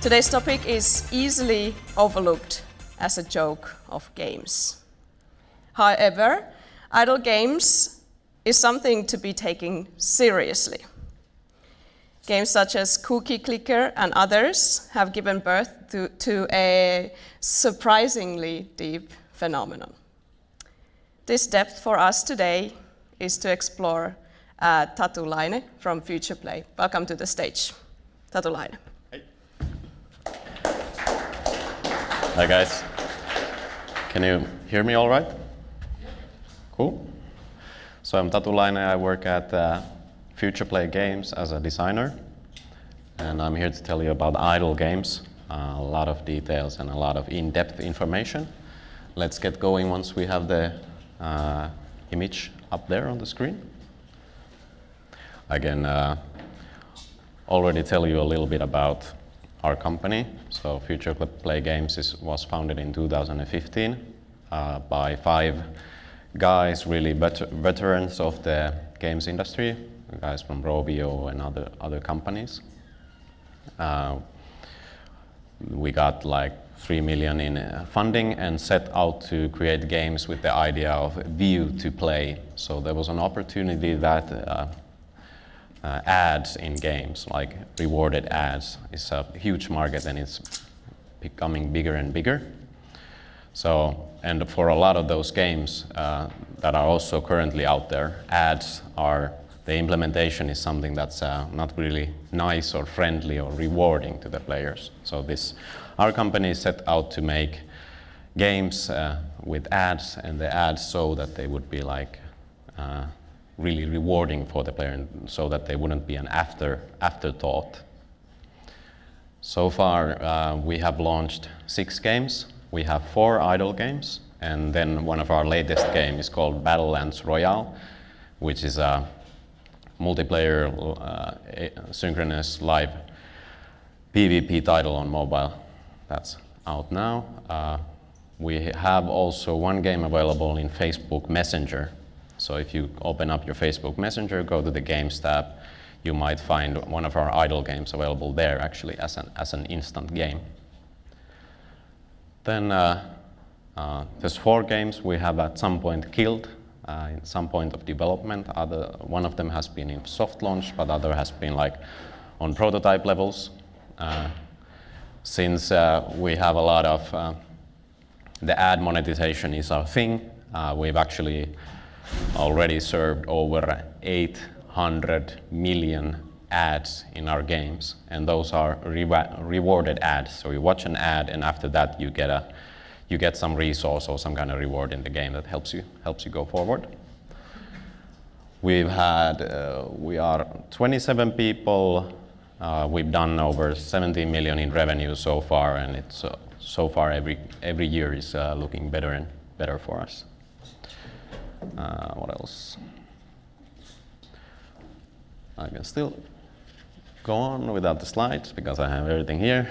Today's topic is easily overlooked as a joke of games. However, idle games is something to be taken seriously. Games such as Cookie Clicker and others have given birth to a surprisingly deep phenomenon. This depth for us today is to explore Tatu Laine from Future Play. Welcome to the stage, Tatu Laine. Hey. Hi guys. Can you hear me all right? Cool. So I'm Tatu Laine. I work at Future Play Games as a designer, and I'm here to tell you about idle games, a lot of details and a lot of in-depth information. Let's get going once we have the image up there on the screen. I can already tell you a little bit about our company. So Future Play Games was founded in 2015 by 5 guys, really veterans of the games industry, guys from Rovio and other companies. We got like 3 million in funding and set out to create games with the idea of view to play. So there was an opportunity that ads in games, like rewarded ads, is a huge market and it's becoming bigger and bigger. So, and for a lot of those games that are also currently out there, the implementation is something that's not really nice or friendly or rewarding to the players. So our company set out to make games with ads, and the ads so that they would be like really rewarding for the player, so that they wouldn't be an afterthought. So far, we have launched 6 games. We have 4 idle games, and then one of our latest games is called Battlelands Royale, which is a multiplayer synchronous live PvP title on mobile. That's out now. We have also one game available in Facebook Messenger. So if you open up your Facebook Messenger, go to the Games tab, you might find one of our idle games available there actually as an instant game. Then there's 4 games we have at some point killed in some point of development. One of them has been in soft launch, but other has been like on prototype levels. Since we have a lot of the ad monetization is our thing, we've actually already served over 800 million ads in our games, and those are rewarded ads. So you watch an ad, and after that you get some resource or some kind of reward in the game that helps you go forward. We are 27 people. We've done over 70 million in revenue so far, and it's so far every year is looking better and better for us. What else? I can still go on without the slides because I have everything here.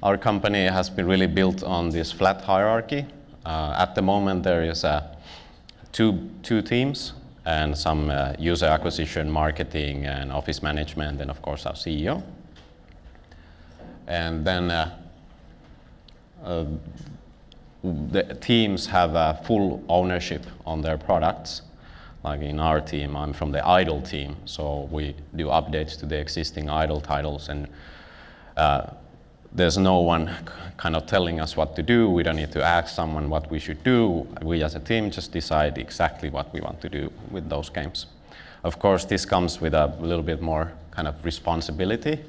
Our company has been really built on this flat hierarchy. At the moment there is two teams and some user acquisition, marketing and office management, and of course our CEO. And then the teams have full ownership on their products. Like in our team, I'm from the idle team, so we do updates to the existing idle titles, and there's no one kind of telling us what to do. We don't need to ask someone what we should do. We as a team just decide exactly what we want to do with those games. Of course, this comes with a little bit more kind of responsibility,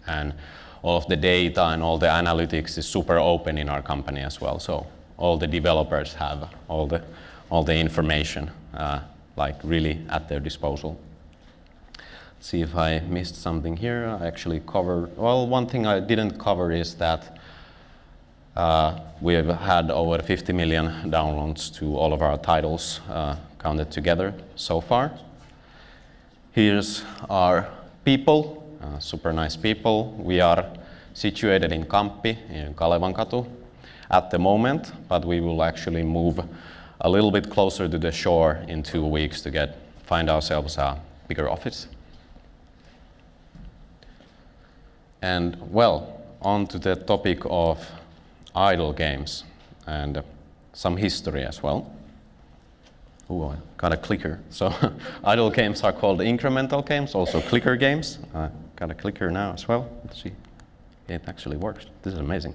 and all of the data and all the analytics is super open in our company as well. So all the developers have all the information like really at their disposal. Let's see if I missed something here. I actually covered, well, one thing I didn't cover is that we have had over 50 million downloads to all of our titles counted together so far. Here's our people, super nice people. We are situated in Kamppi, in Kalevankatu at the moment, but we will actually move a little bit closer to the shore in 2 weeks to find ourselves a bigger office. And well, on to the topic of idle games and some history as well. Ooh, I got a clicker. So idle games are called incremental games, also clicker games. Got a clicker now as well. Let's see. It actually works. This is amazing.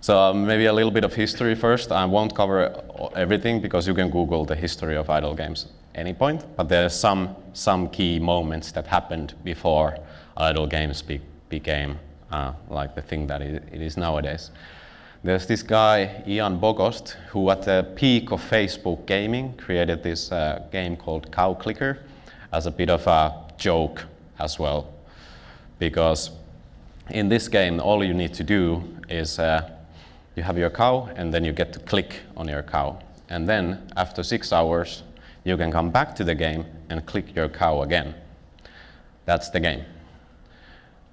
So maybe a little bit of history first. I won't cover everything because you can Google the history of idle games at any point, but there are some key moments that happened before idle games became like the thing that it is nowadays. There's this guy, Ian Bogost, who at the peak of Facebook gaming created this game called Cow Clicker as a bit of a joke as well. Because in this game, all you need to do is you have your cow and then you get to click on your cow. And then after 6 hours, you can come back to the game and click your cow again. That's the game.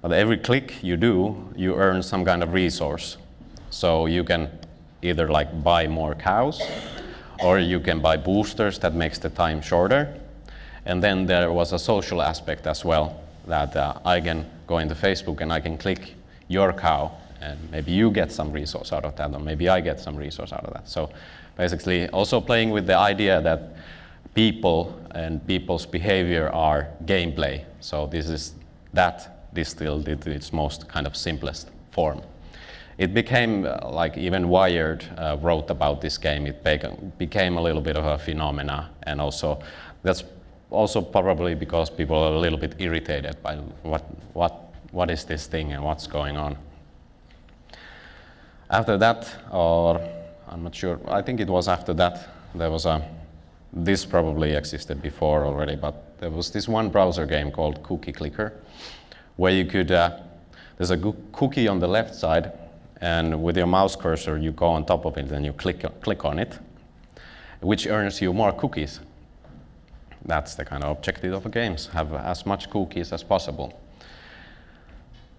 But every click you do, you earn some kind of resource. So you can either like buy more cows, or you can buy boosters that makes the time shorter. And then there was a social aspect as well, that I can go into Facebook and I can click your cow, and maybe you get some resource out of that, or maybe I get some resource out of that. So basically also playing with the idea that people and people's behavior are gameplay. So this is that distilled into its most kind of simplest form. It became, like even Wired wrote about this game, it became a little bit of a phenomena, and also that's also probably because people are a little bit irritated by what is this thing and what's going on. After that, or I'm not sure, I think it was after that, there was this probably existed before already, but there was this one browser game called Cookie Clicker, where you could, there's a cookie on the left side, and with your mouse cursor you go on top of it and you click on it, which earns you more cookies. That's the kind of objective of the games, have as much cookies as possible.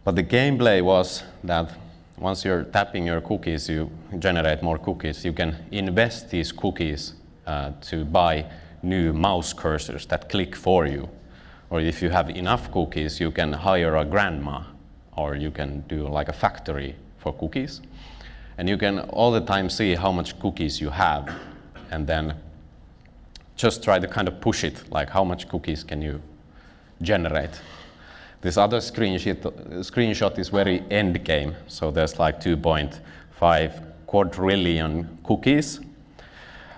But the gameplay was that once you're tapping your cookies, you generate more cookies. You can invest these cookies to buy new mouse cursors that click for you. Or if you have enough cookies, you can hire a grandma, or you can do like a factory for cookies. And you can all the time see how much cookies you have, and then just try to kind of push it, like how much cookies can you generate. This other screenshot is very end game, so there's like 2.5 quadrillion cookies.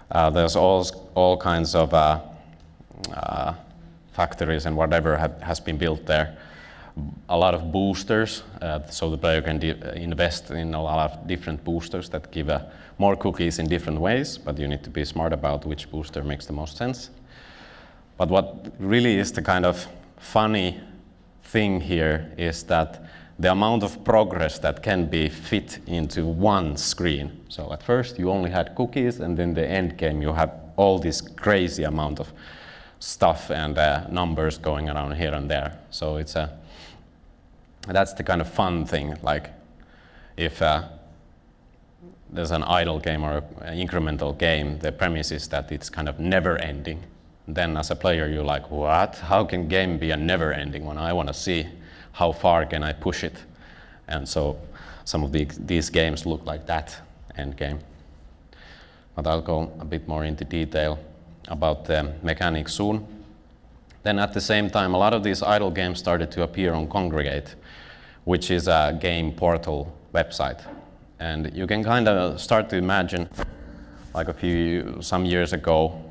There's all kinds of factories and whatever has been built there. A lot of boosters, so the player can invest in a lot of different boosters that give more cookies in different ways, but you need to be smart about which booster makes the most sense. But what really is the kind of funny thing here is that the amount of progress that can be fit into one screen. So at first you only had cookies, and then the end game you have all this crazy amount of stuff and numbers going around here and there. So it's that's the kind of fun thing. Like if there's an idle game or an incremental game, the premise is that it's kind of never ending. Then as a player you're like, what? How can game be a never ending when I want to see how far can I push it? And so some of these games look like that end game. But I'll go a bit more into detail about the mechanics soon. Then at the same time, a lot of these idle games started to appear on Kongregate, which is a game portal website. And you can kind of start to imagine, like some years ago,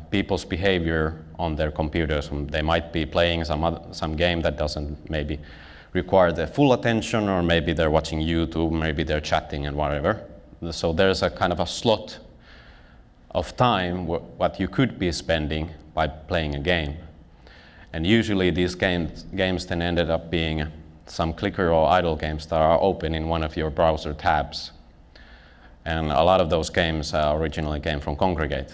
people's behavior on their computers. They might be playing some game that doesn't maybe require their full attention, or maybe they're watching YouTube, maybe they're chatting and whatever. So there's a kind of a slot of time what you could be spending by playing a game. And usually these games then ended up being some clicker or idle games that are open in one of your browser tabs. And a lot of those games originally came from Kongregate.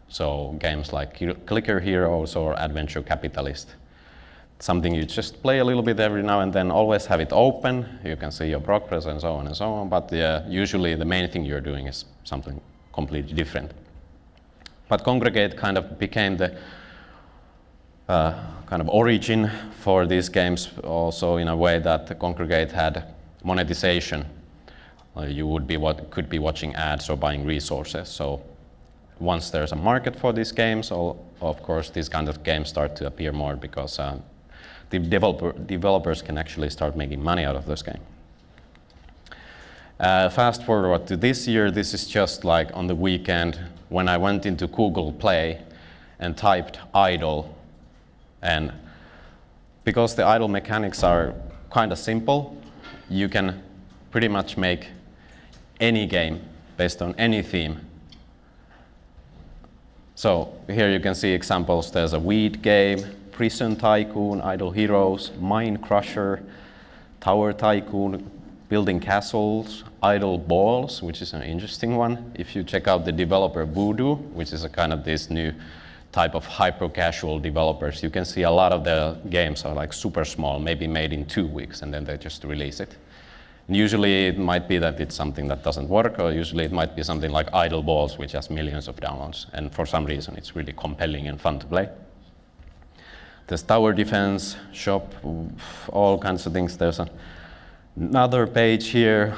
So games like Clicker Heroes or Adventure Capitalist. Something you just play a little bit every now and then, always have it open, you can see your progress and so on and so on, but usually the main thing you're doing is something completely different. But Kongregate kind of became the kind of origin for these games also, in a way that Kongregate had monetization. You would be could be watching ads or buying resources. So once there's a market for these games, of course these kind of games start to appear more because the developers can actually start making money out of this game. Fast forward to this year, this is just like on the weekend when I went into Google Play and typed idle, and because the idle mechanics are kind of simple, you can pretty much make any game based on any theme. So here you can see examples. There's a weed game, prison tycoon, idle heroes, mine crusher, tower tycoon, building castles, idle balls, which is an interesting one. If you check out the developer Voodoo, which is a kind of this new type of hyper-casual developers, you can see a lot of the games are like super small, maybe made in 2 weeks, and then they just release it. And usually it might be that it's something that doesn't work, or usually it might be something like Idle Balls, which has millions of downloads, and for some reason it's really compelling and fun to play. There's tower defense, shop, all kinds of things. There's another page here.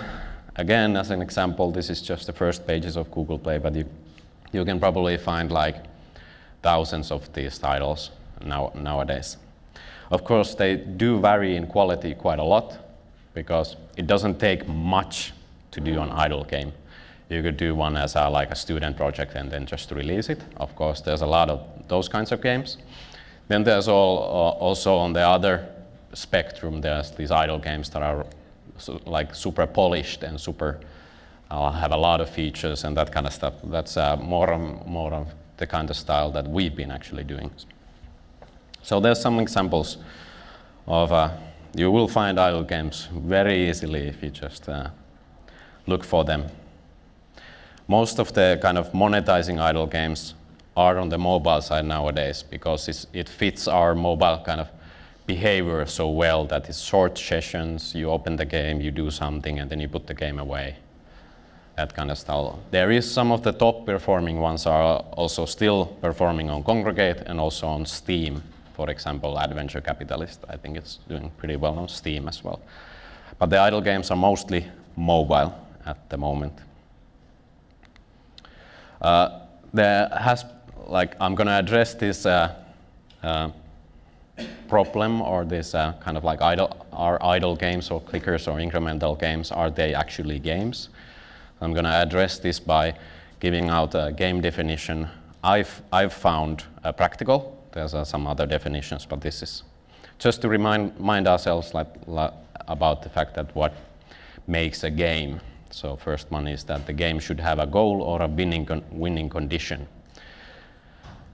Again, as an example, this is just the first pages of Google Play, but you can probably find like thousands of these titles nowadays. Of course, they do vary in quality quite a lot, because it doesn't take much to do an idle game. You could do one as like a student project and then just release it. Of course, there's a lot of those kinds of games. Then there's also on the other spectrum, there's these idle games that are like super polished and super have a lot of features and that kind of stuff. That's more of the kind of style that we've been actually doing. So there's some examples of you will find idle games very easily if you just look for them. Most of the kind of monetizing idle games are on the mobile side nowadays because it fits our mobile kind of behavior so well that it's short sessions, you open the game, you do something, and then you put the game away. That kind of style. There is some of the top performing ones are also still performing on Congregate and also on Steam. For example, Adventure Capitalist, I think it's doing pretty well on Steam as well. But the idle games are mostly mobile at the moment. I'm going to address this problem or this kind of like idle games or clickers or incremental games. Are they actually games? I'm going to address this by giving out a game definition I've found practical. There's some other definitions, but this is just to remind ourselves about the fact that what makes a game. So first one is that the game should have a goal or a winning condition.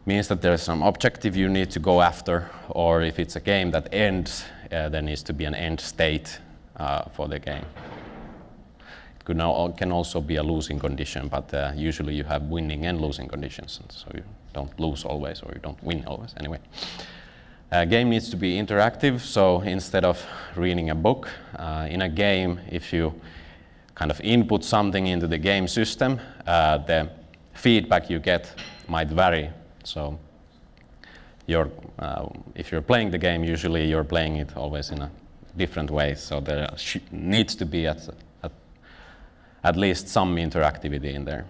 Means that there's some objective you need to go after, or if it's a game that ends, there needs to be an end state for the game. It can also be a losing condition, but usually you have winning and losing conditions, so you don't lose always or you don't win always. Anyway, a game needs to be interactive, so instead of reading a book, in a game, if you kind of input something into the game system, the feedback you get might vary. So if you're playing the game, usually you're playing it always in a different way, so there needs to be at least some interactivity in there.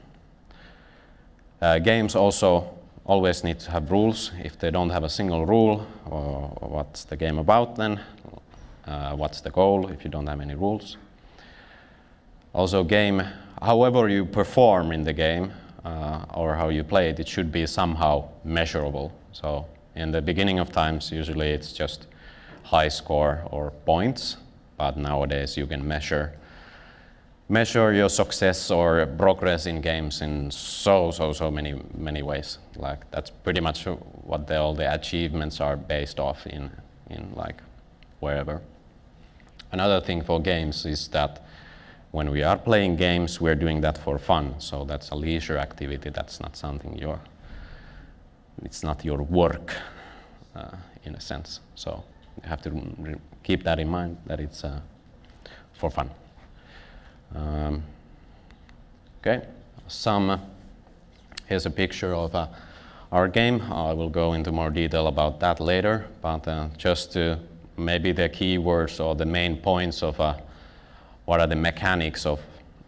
Games also always need to have rules. If they don't have a single rule, or what's the game about then? What's the goal if you don't have any rules? Also however you perform in the game or how you play it, it should be somehow measurable. So in the beginning of times, usually it's just high score or points, but nowadays you can measure your success or progress in games in so many ways. Like that's pretty much what all the achievements are based off in like wherever. Another thing for games is that when we are playing games, we're doing that for fun. So that's a leisure activity. That's not something it's not your work in a sense. So you have to keep that in mind, that it's for fun. Okay, here's a picture of our game. I will go into more detail about that later, but just to maybe the keywords or the main points of what are the mechanics of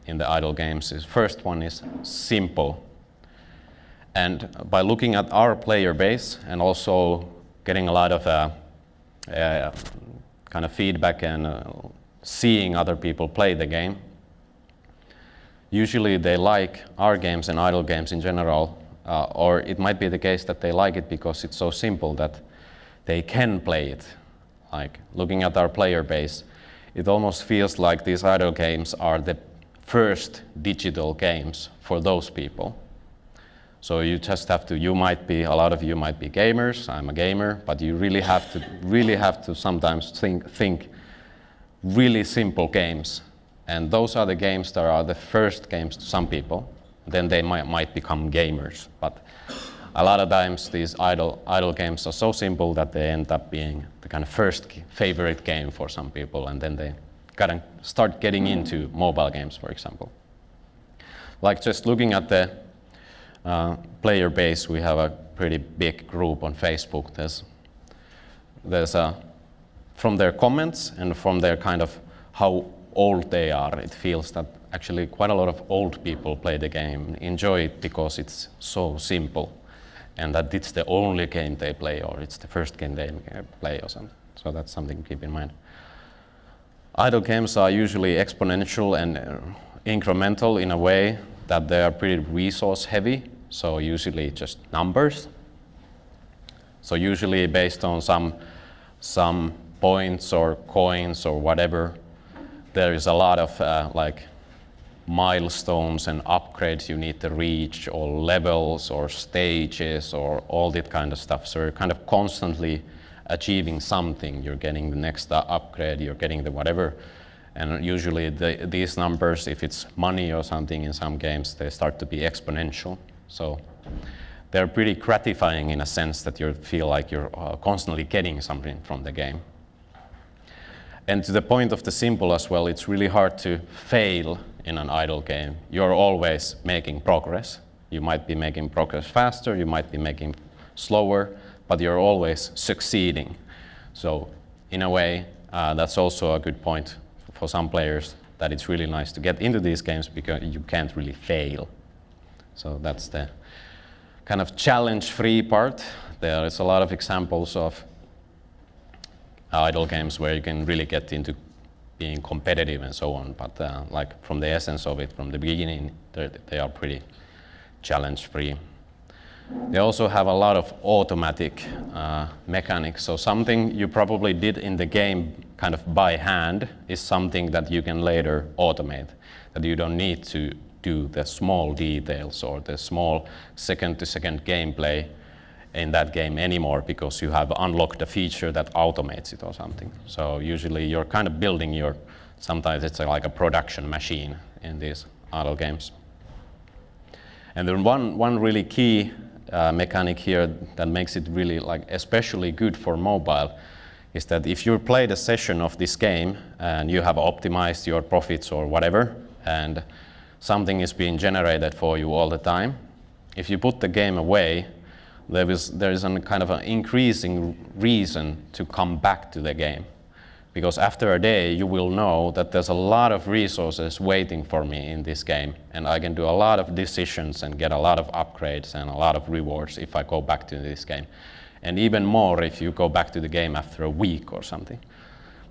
in the idle games is first one is simple. And by looking at our player base and also getting a lot of kind of feedback and seeing other people play the game, usually they like our games and idle games in general, or it might be the case that they like it because it's so simple that they can play it. Like looking at our player base, it almost feels like these idle games are the first digital games for those people. So you just have to, a lot of you might be gamers, I'm a gamer, but you really have to sometimes think really simple games. And those are the games that are the first games to some people. Then they might become gamers. But a lot of times these idle games are so simple that they end up being the kind of first favorite game for some people, and then they gotta start getting into mobile games, for example. Like just looking at the player base, we have a pretty big group on Facebook. There's from their comments and from their kind of how old they are, it feels that actually quite a lot of old people play the game, enjoy it because it's so simple, and that it's the only game they play, or it's the first game they play or something. So that's something to keep in mind. Idle games are usually exponential and incremental in a way that they are pretty resource heavy, so usually just numbers. So usually based on some points or coins or whatever, there is a lot of like milestones and upgrades you need to reach, or levels or stages or all that kind of stuff. So you're kind of constantly achieving something. You're getting the next upgrade, you're getting the whatever. And usually these numbers, if it's money or something in some games, they start to be exponential. So they're pretty gratifying in a sense that you feel like you're constantly getting something from the game. And to the point of the simple as well, it's really hard to fail in an idle game. You're always making progress. You might be making progress faster, you might be making slower, but you're always succeeding. So in a way, that's also a good point for some players, that it's really nice to get into these games because you can't really fail. So that's the kind of challenge-free part. There is a lot of examples of idle games where you can really get into being competitive and so on, but like from the essence of it, from the beginning, they are pretty challenge-free. They also have a lot of automatic mechanics, so something you probably did in the game kind of by hand is something that you can later automate, that you don't need to do the small details or the small second-to-second gameplay in that game anymore, because you have unlocked a feature that automates it or something. So usually you're kind of building sometimes it's like a production machine in these idle games. And then one really key mechanic here that makes it really like especially good for mobile is that if you played a session of this game and you have optimized your profits or whatever, and something is being generated for you all the time, if you put the game away, there is a kind of an increasing reason to come back to the game. Because after a day, you will know that there's a lot of resources waiting for me in this game, and I can do a lot of decisions and get a lot of upgrades and a lot of rewards if I go back to this game. And even more if you go back to the game after a week or something.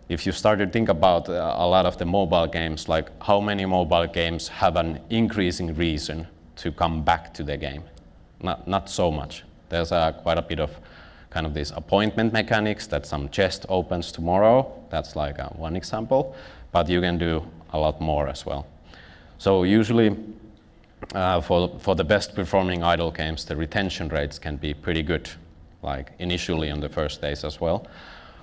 If you start to think about a lot of the mobile games, like how many mobile games have an increasing reason to come back to the game? Not so much. There's quite a bit of kind of these appointment mechanics that some chest opens tomorrow. That's like one example, but you can do a lot more as well. So usually for the best performing idle games, the retention rates can be pretty good, like initially on the first days as well.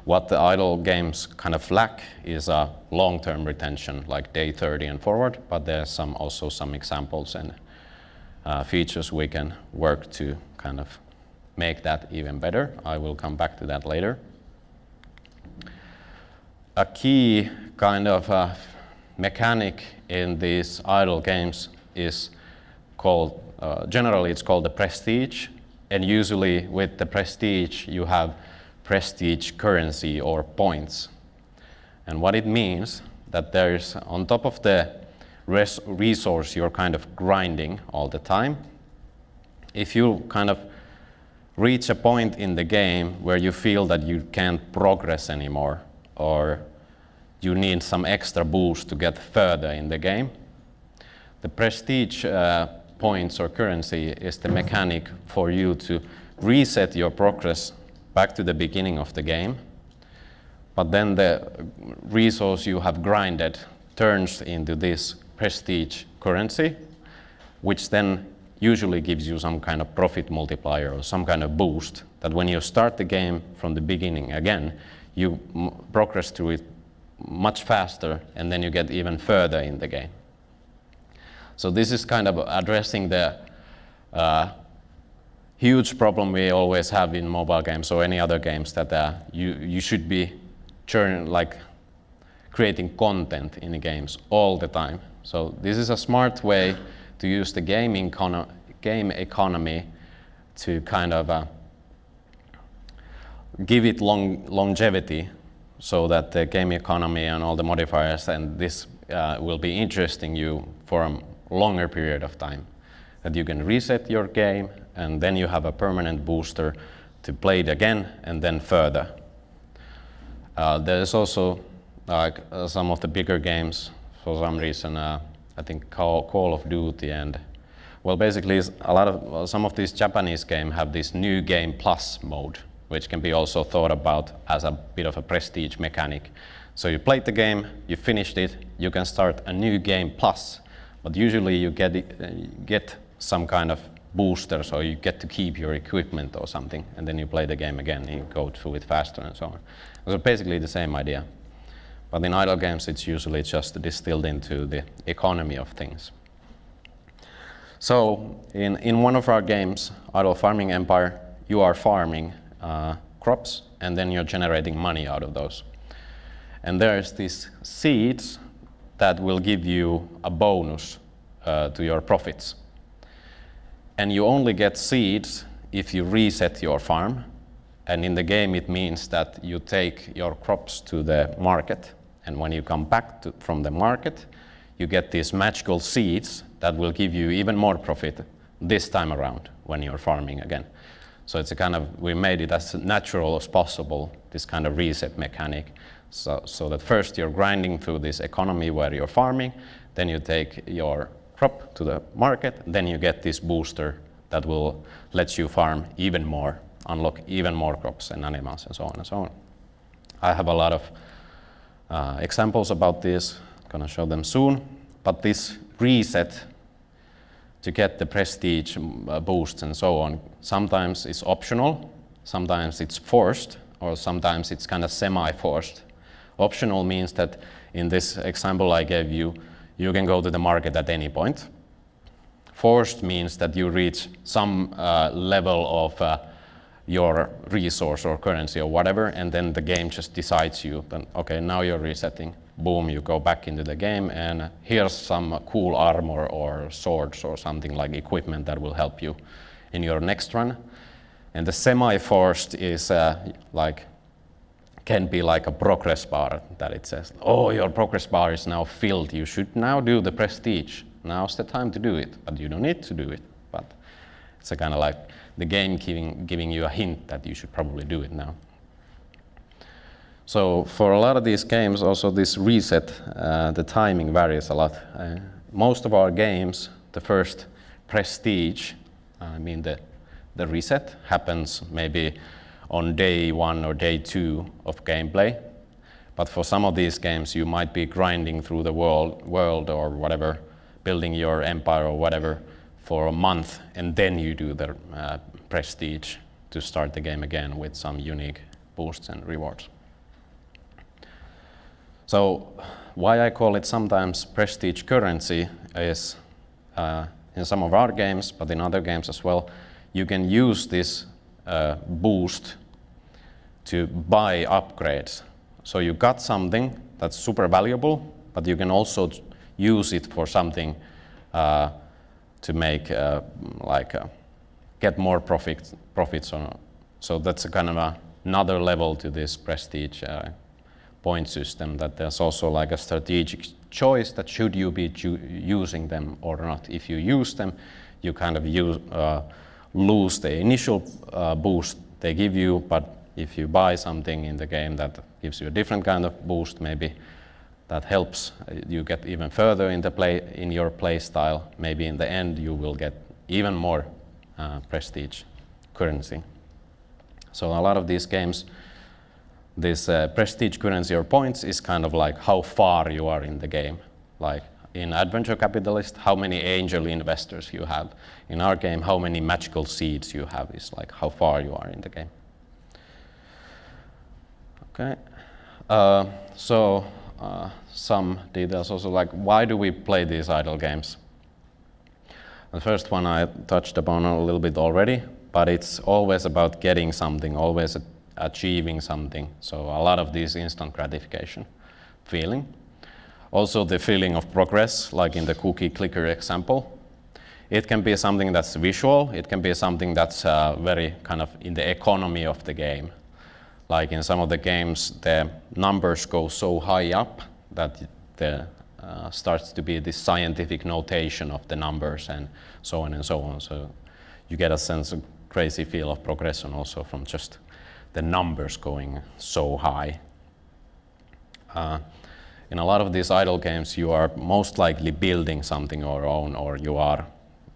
What the idle games kind of lack is a long-term retention, like day 30 and forward, but there's also some examples and features we can work to kind of make that even better. I will come back to that later. A key kind of mechanic in these idle games is called, generally it's called the prestige, and usually with the prestige you have prestige currency or points. And what it means that there's, on top of the resource you're kind of grinding all the time, if you kind of reach a point in the game where you feel that you can't progress anymore, or you need some extra boost to get further in the game, the prestige points or currency is the mechanic for you to reset your progress back to the beginning of the game. But then the resource you have grinded turns into this prestige currency, which then usually gives you some kind of profit multiplier or some kind of boost, that when you start the game from the beginning again, you progress through it much faster, and then you get even further in the game. So this is kind of addressing the huge problem we always have in mobile games or any other games, that you should be creating content in the games all the time. So this is a smart way to use the game economy to kind of give it longevity, so that the game economy and all the modifiers and this will be interesting you for a longer period of time. That you can reset your game, and then you have a permanent booster to play it again and then further. There's also some of the bigger games, for some reason, I think Call of Duty, and well, basically some of these Japanese games have this New Game Plus mode, which can be also thought about as a bit of a prestige mechanic. So you played the game, you finished it, you can start a New Game Plus, but usually you get some kind of booster, so you get to keep your equipment or something, and then you play the game again, and you go through it faster and so on. So basically the same idea. But in idle games, it's usually just distilled into the economy of things. So in one of our games, Idle Farming Empire, you are farming crops, and then you're generating money out of those. And there's these seeds that will give you a bonus to your profits. And you only get seeds if you reset your farm. And in the game, it means that you take your crops to the market. And when you come back from the market, you get these magical seeds that will give you even more profit this time around when you're farming again. So it's a kind of, we made it as natural as possible, this kind of reset mechanic. So that first you're grinding through this economy where you're farming, then you take your crop to the market, then you get this booster that will let you farm even more, unlock even more crops and animals and so on and so on. I have a lot of examples about this, gonna show them soon, but this reset to get the prestige boosts and so on, sometimes it's optional, sometimes it's forced, or sometimes it's kind of semi-forced. Optional means that in this example I gave you, you can go to the market at any point. Forced means that you reach some level of your resource or currency or whatever, and then the game just decides you, then okay, now you're resetting. Boom, you go back into the game, and here's some cool armor or swords or something like equipment that will help you in your next run. And the semi-forced is can be like a progress bar, that it says, oh, your progress bar is now filled, you should now do the prestige. Now's the time to do it, but you don't need to do it. But it's a kind of like the game giving you a hint that you should probably do it now. So for a lot of these games, also this reset, the timing varies a lot. Most of our games, the first prestige, the reset happens maybe on day 1 or day 2 of gameplay. But for some of these games, you might be grinding through the world or whatever, building your empire or whatever for a month, and then you do the prestige to start the game again with some unique boosts and rewards. So why I call it sometimes prestige currency is in some of our games, but in other games as well, you can use this boost to buy upgrades. So you got something that's super valuable, but you can also use it for something to make get more profits on. So that's a kind of another level to this prestige point system, that there's also like a strategic choice that should you be using them or not. If you use them, you kind of lose the initial boost they give you, but if you buy something in the game that gives you a different kind of boost, maybe that helps you get even further in your play style. Maybe in the end you will get even more prestige currency. So a lot of these games, this prestige currency or points is kind of like how far you are in the game. Like in Adventure Capitalist, how many angel investors you have. In our game, how many magical seeds you have is like how far you are in the game. Okay, some details also, like why do we play these idle games? The first one I touched upon a little bit already, but it's always about getting something, always achieving something. So a lot of this instant gratification feeling. Also the feeling of progress, like in the cookie clicker example. It can be something that's visual, it can be something that's very kind of in the economy of the game. Like in some of the games, the numbers go so high up that there starts to be this scientific notation of the numbers and so on and so on. So you get a sense of crazy feel of progression also from just the numbers going so high. In a lot of these idle games, you are most likely building something your own, or you are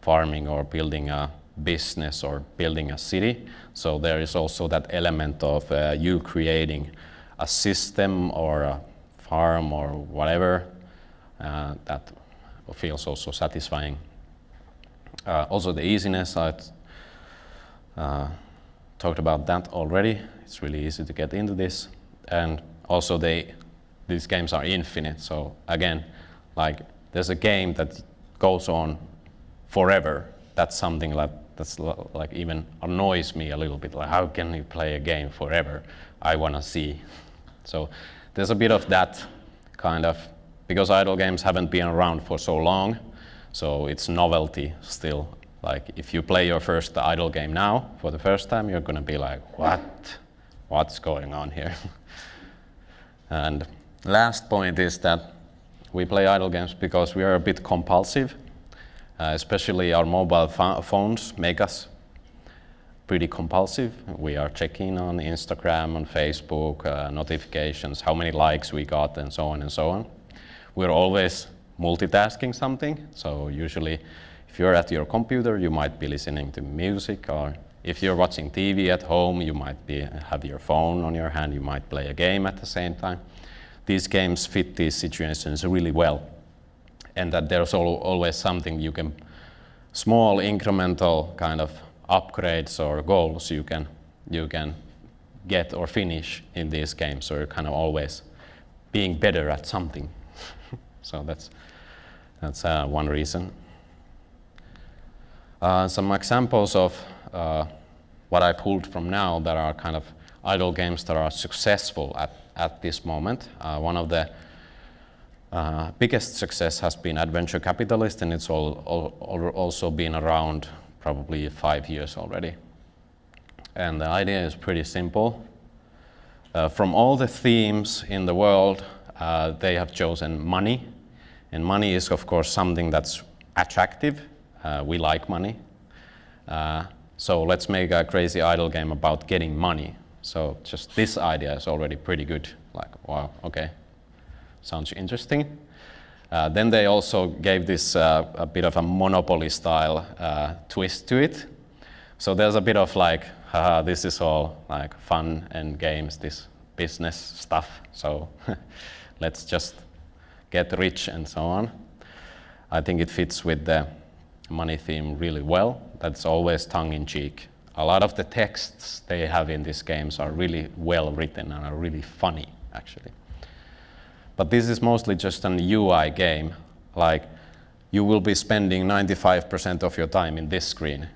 farming or building a business or building a city. So there is also that element of you creating a system or a farm or whatever that feels also satisfying. Also the easiness, I talked about that already. It's really easy to get into this. And also these games are infinite. So again, like there's a game that goes on forever. That's something that's like even annoys me a little bit. Like how can you play a game forever? I want to see. So there's a bit of that kind of, because idle games haven't been around for so long, so it's novelty still. Like if you play your first idle game now for the first time, you're going to be like, what's going on here? And last point is that we play idle games because we are a bit compulsive. Especially our mobile phones make us pretty compulsive. We are checking on Instagram, on Facebook, notifications, how many likes we got, and so on and so on. We're always multitasking something. So usually if you're at your computer, you might be listening to music, or if you're watching TV at home, you might have your phone on your hand, you might play a game at the same time. These games fit these situations really well. And that there's always something you can, small incremental kind of upgrades or goals you can get or finish in these games. So you're kind of always being better at something. So that's one reason. Some examples of what I pulled from now that are kind of idle games that are successful at this moment. One of the biggest success has been Adventure Capitalist, and it's also been around probably 5 years already. And the idea is pretty simple. From all the themes in the world, they have chosen money. And money is, of course, something that's attractive. We like money. So let's make a crazy idle game about getting money. So just this idea is already pretty good. Like, wow, okay. Sounds interesting. Then they also gave this a bit of a Monopoly style twist to it. So there's a bit of like, this is all like fun and games, this business stuff. So let's just get rich and so on. I think it fits with the money theme really well. That's always tongue-in-cheek. A lot of the texts they have in these games are really well written and are really funny, actually. But this is mostly just an UI game. Like, you will be spending 95% of your time in this screen.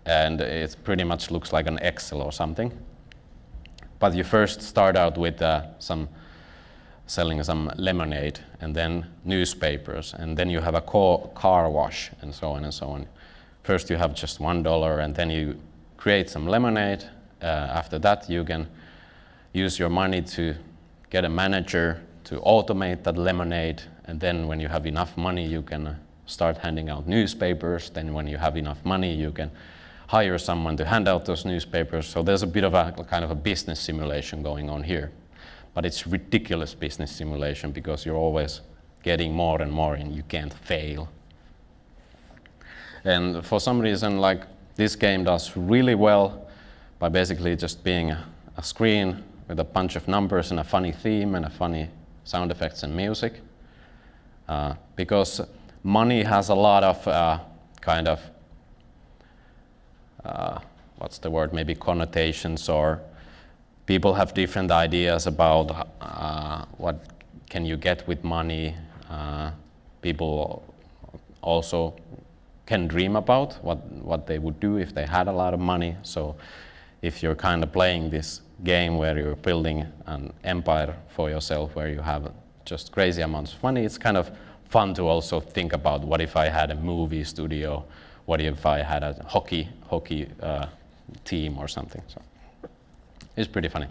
And it pretty much looks like an Excel or something. But you first start out with selling some lemonade, and then newspapers, and then you have a car wash, and so on and so on. First you have just $1, and then you create some lemonade. After that you can use your money to get a manager to automate that lemonade, and then when you have enough money, you can start handing out newspapers. Then when you have enough money, you can hire someone to hand out those newspapers. So there's a bit of a kind of a business simulation going on here. But it's ridiculous business simulation because you're always getting more and more and you can't fail. And for some reason, like, this game does really well by basically just being a screen with a bunch of numbers and a funny theme and a funny sound effects and music. Because money has a lot of kind of, what's the word, maybe connotations, or people have different ideas about what can you get with money. People also can dream about what they would do if they had a lot of money. So if you're kind of playing this game where you're building an empire for yourself, where you have just crazy amounts of money, it's kind of fun to also think about, what if I had a movie studio? What if I had a hockey team or something? So it's pretty funny.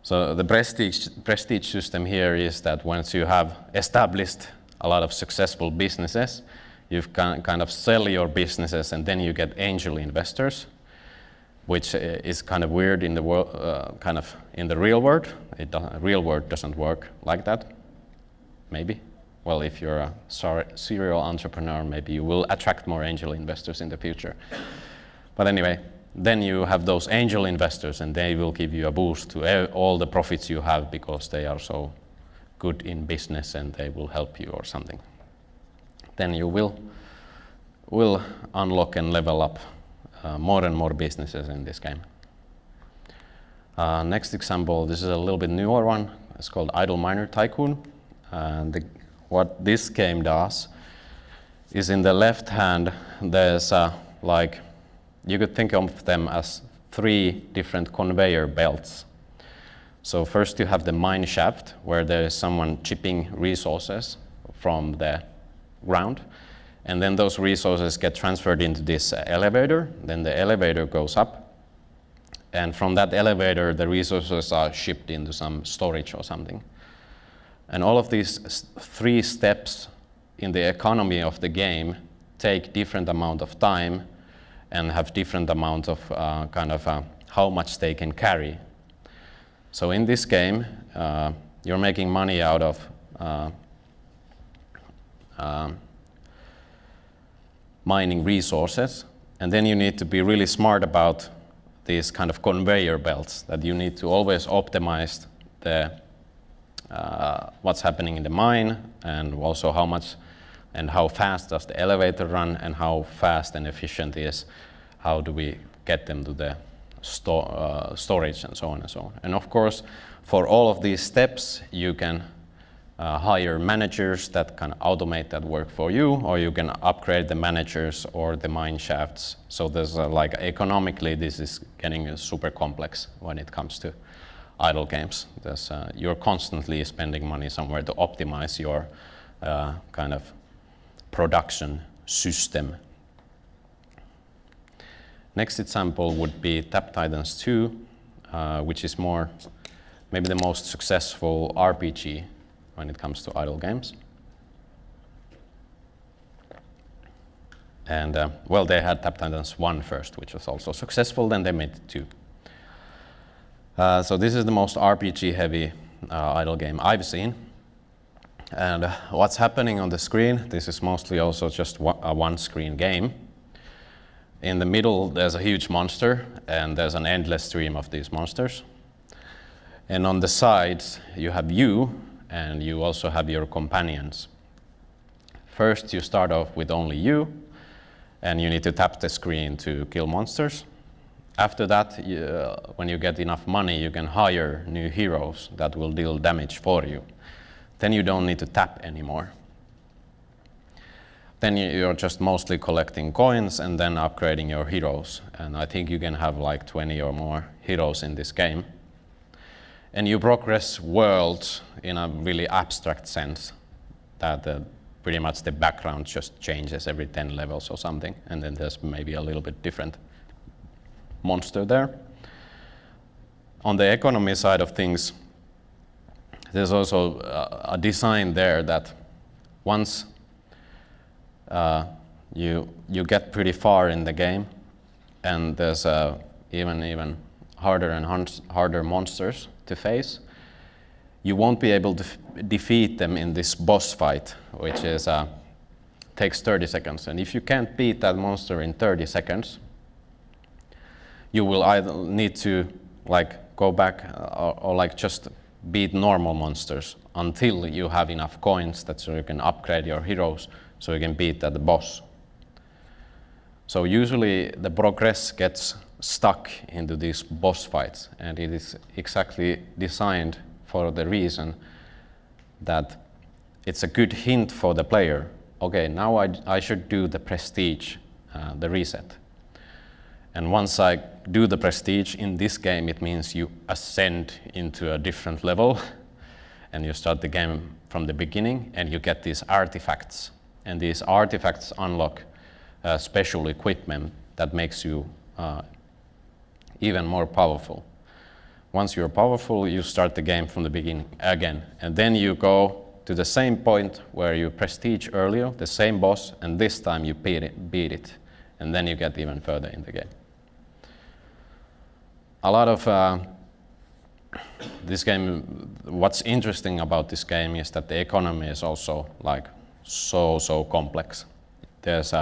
So the prestige system here is that once you have established a lot of successful businesses, you kind of sell your businesses and then you get angel investors, which is kind of weird in the world, kind of in the real world. Real world doesn't work like that, maybe. Well, if you're a serial entrepreneur, maybe you will attract more angel investors in the future. But anyway, then you have those angel investors and they will give you a boost to all the profits you have because they are so good in business and they will help you or something. Then you will unlock and level up more and more businesses in this game. Next example, this is a little bit newer one. It's called Idle Miner Tycoon. And what this game does is, in the left hand, there's like, you could think of them as 3 different conveyor belts. So first you have the mine shaft, where there is someone chipping resources from the ground. And then those resources get transferred into this elevator. Then the elevator goes up. And from that elevator, the resources are shipped into some storage or something. And all of these 3 steps in the economy of the game take different amount of time and have different amount of how much they can carry. So in this game, you're making money out of mining resources, and then you need to be really smart about these kind of conveyor belts, that you need to always optimize the what's happening in the mine, and also how much and how fast does the elevator run, and how fast and efficient is, how do we get them to the storage, and so on and so on. And of course, for all of these steps, you can hire managers that can automate that work for you, or you can upgrade the managers or the mine shafts. So there's like, economically, this is getting super complex when it comes to idle games. You're constantly spending money somewhere to optimize your kind of production system. Next example would be Tap Titans 2, which is maybe the most successful RPG when it comes to idle games. And well, they had Tap Titans 1 first, which was also successful, then they made 2. So this is the most RPG-heavy idle game I've seen. And what's happening on the screen, this is mostly also just a one-screen game. In the middle, there's a huge monster, and there's an endless stream of these monsters. And on the sides, you have you, and you also have your companions. First, you start off with only you, and you need to tap the screen to kill monsters. After that, when you get enough money, you can hire new heroes that will deal damage for you. Then you don't need to tap anymore. Then you're just mostly collecting coins and then upgrading your heroes. And I think you can have like 20 or more heroes in this game. And you progress worlds in a really abstract sense, that pretty much the background just changes every 10 levels or something, and then there's maybe a little bit different monster there. On the economy side of things, there's also a design there that once you get pretty far in the game, and there's even harder and harder monsters to face, you won't be able to defeat them in this boss fight, which is takes 30 seconds. And if you can't beat that monster in 30 seconds, you will either need to like go back or like just beat normal monsters until you have enough coins that so you can upgrade your heroes so you can beat that boss. So usually the progress gets stuck into these boss fights, and it is exactly designed for the reason that it's a good hint for the player. Okay, now I should do the prestige, the reset. And once I do the prestige in this game, it means you ascend into a different level and you start the game from the beginning and you get these artifacts. And these artifacts unlock special equipment that makes you even more powerful. Once you're powerful, you start the game from the beginning again. And then you go to the same point where you prestige earlier, the same boss, and this time you beat it. And then you get even further in the game. A lot of this game, what's interesting about this game is that the economy is also like so complex. There's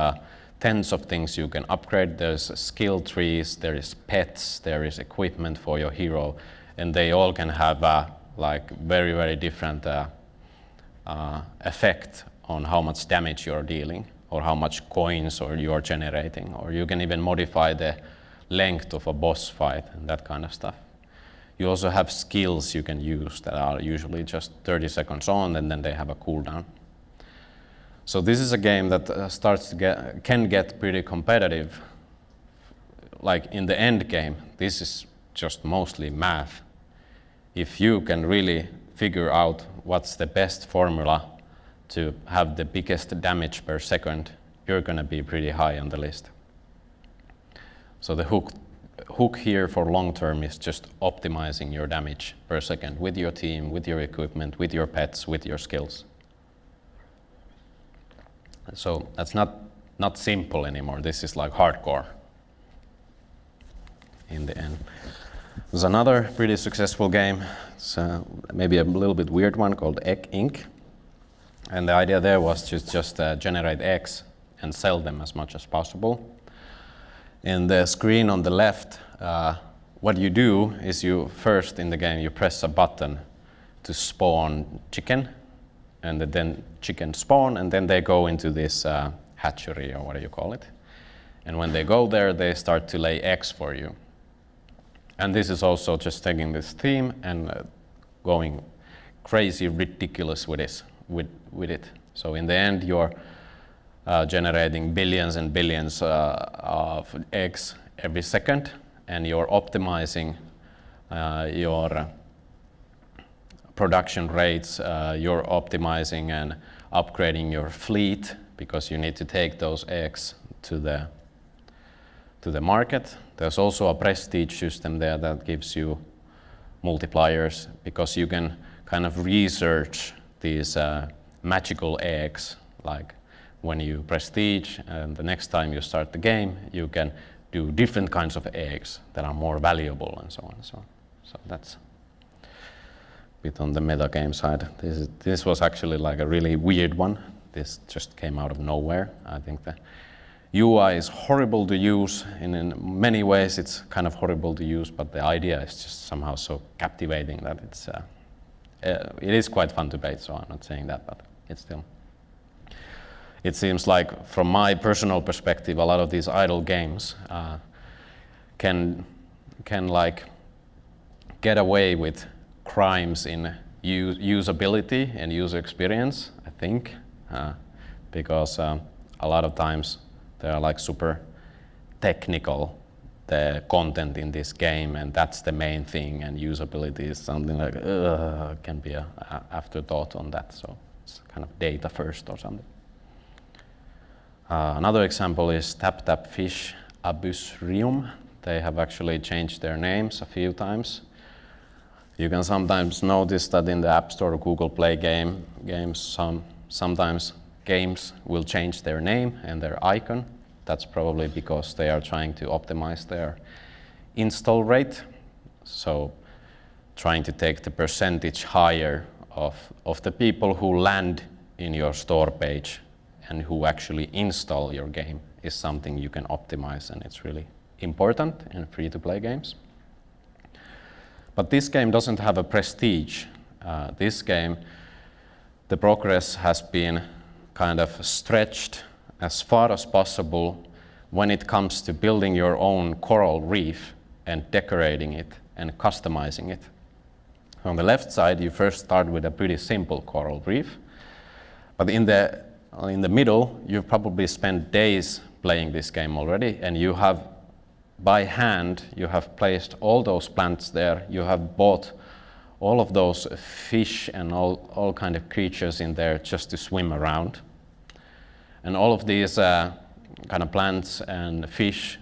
tens of things you can upgrade. There's skill trees, there is pets, there is equipment for your hero, and they all can have like very different effect on how much damage you're dealing or how much coins or you're generating, or you can even modify the length of a boss fight and that kind of stuff. You also have skills you can use that are usually just 30 seconds on and then they have a cooldown. So this is a game that can get pretty competitive. Like in the end game, this is just mostly math. If you can really figure out what's the best formula to have the biggest damage per second, you're going to be pretty high on the list. So the hook here for long term is just optimizing your damage per second with your team, with your equipment, with your pets, with your skills. So that's not simple anymore. This is like hardcore in the end. There's another pretty successful game. It's maybe a little bit weird one called Kink. And the idea there was to just generate eggs and sell them as much as possible. In the screen on the left, what you do is you first in the game you press a button to spawn chicken, and then chicken spawn, and then they go into this hatchery, or what do you call it? And when they go there, they start to lay eggs for you. And this is also just taking this theme and going crazy ridiculous with it. So in the end, you're generating billions and billions of eggs every second, and you're optimizing your production rates, you're optimizing and upgrading your fleet because you need to take those eggs to the market. There's also a prestige system there that gives you multipliers because you can kind of research these magical eggs. Like when you prestige and the next time you start the game, you can do different kinds of eggs that are more valuable and so on and so on. So that's a bit on the meta game side. This was actually like a really weird one. This just came out of nowhere. I think the UI is horrible to use, and in many ways it's kind of horrible to use, but the idea is just somehow so captivating that it is quite fun to play, so I'm not saying that, but it's still. It seems like, from my personal perspective, a lot of these idle games can like get away with crimes in usability and user experience, I think, because a lot of times they are like super technical, the content in this game, and that's the main thing, and usability is something like can be an afterthought on that, so it's kind of data first or something. Another example is Tap Tap Fish Abyssrium. They have actually changed their names a few times. You can sometimes notice that in the App Store or Google Play games, sometimes games will change their name and their icon. That's probably because they are trying to optimize their install rate. So trying to take the percentage higher of the people who land in your store page and who actually install your game is something you can optimize, and it's really important in free-to-play games. But this game doesn't have a prestige. This game, the progress has been kind of stretched as far as possible when it comes to building your own coral reef and decorating it and customizing it. On the left side, you first start with a pretty simple coral reef, but in the middle, you've probably spent days playing this game already, and you have, by hand, you have placed all those plants there. You have bought all of those fish and all kind of creatures in there just to swim around. And all of these kind of plants and fish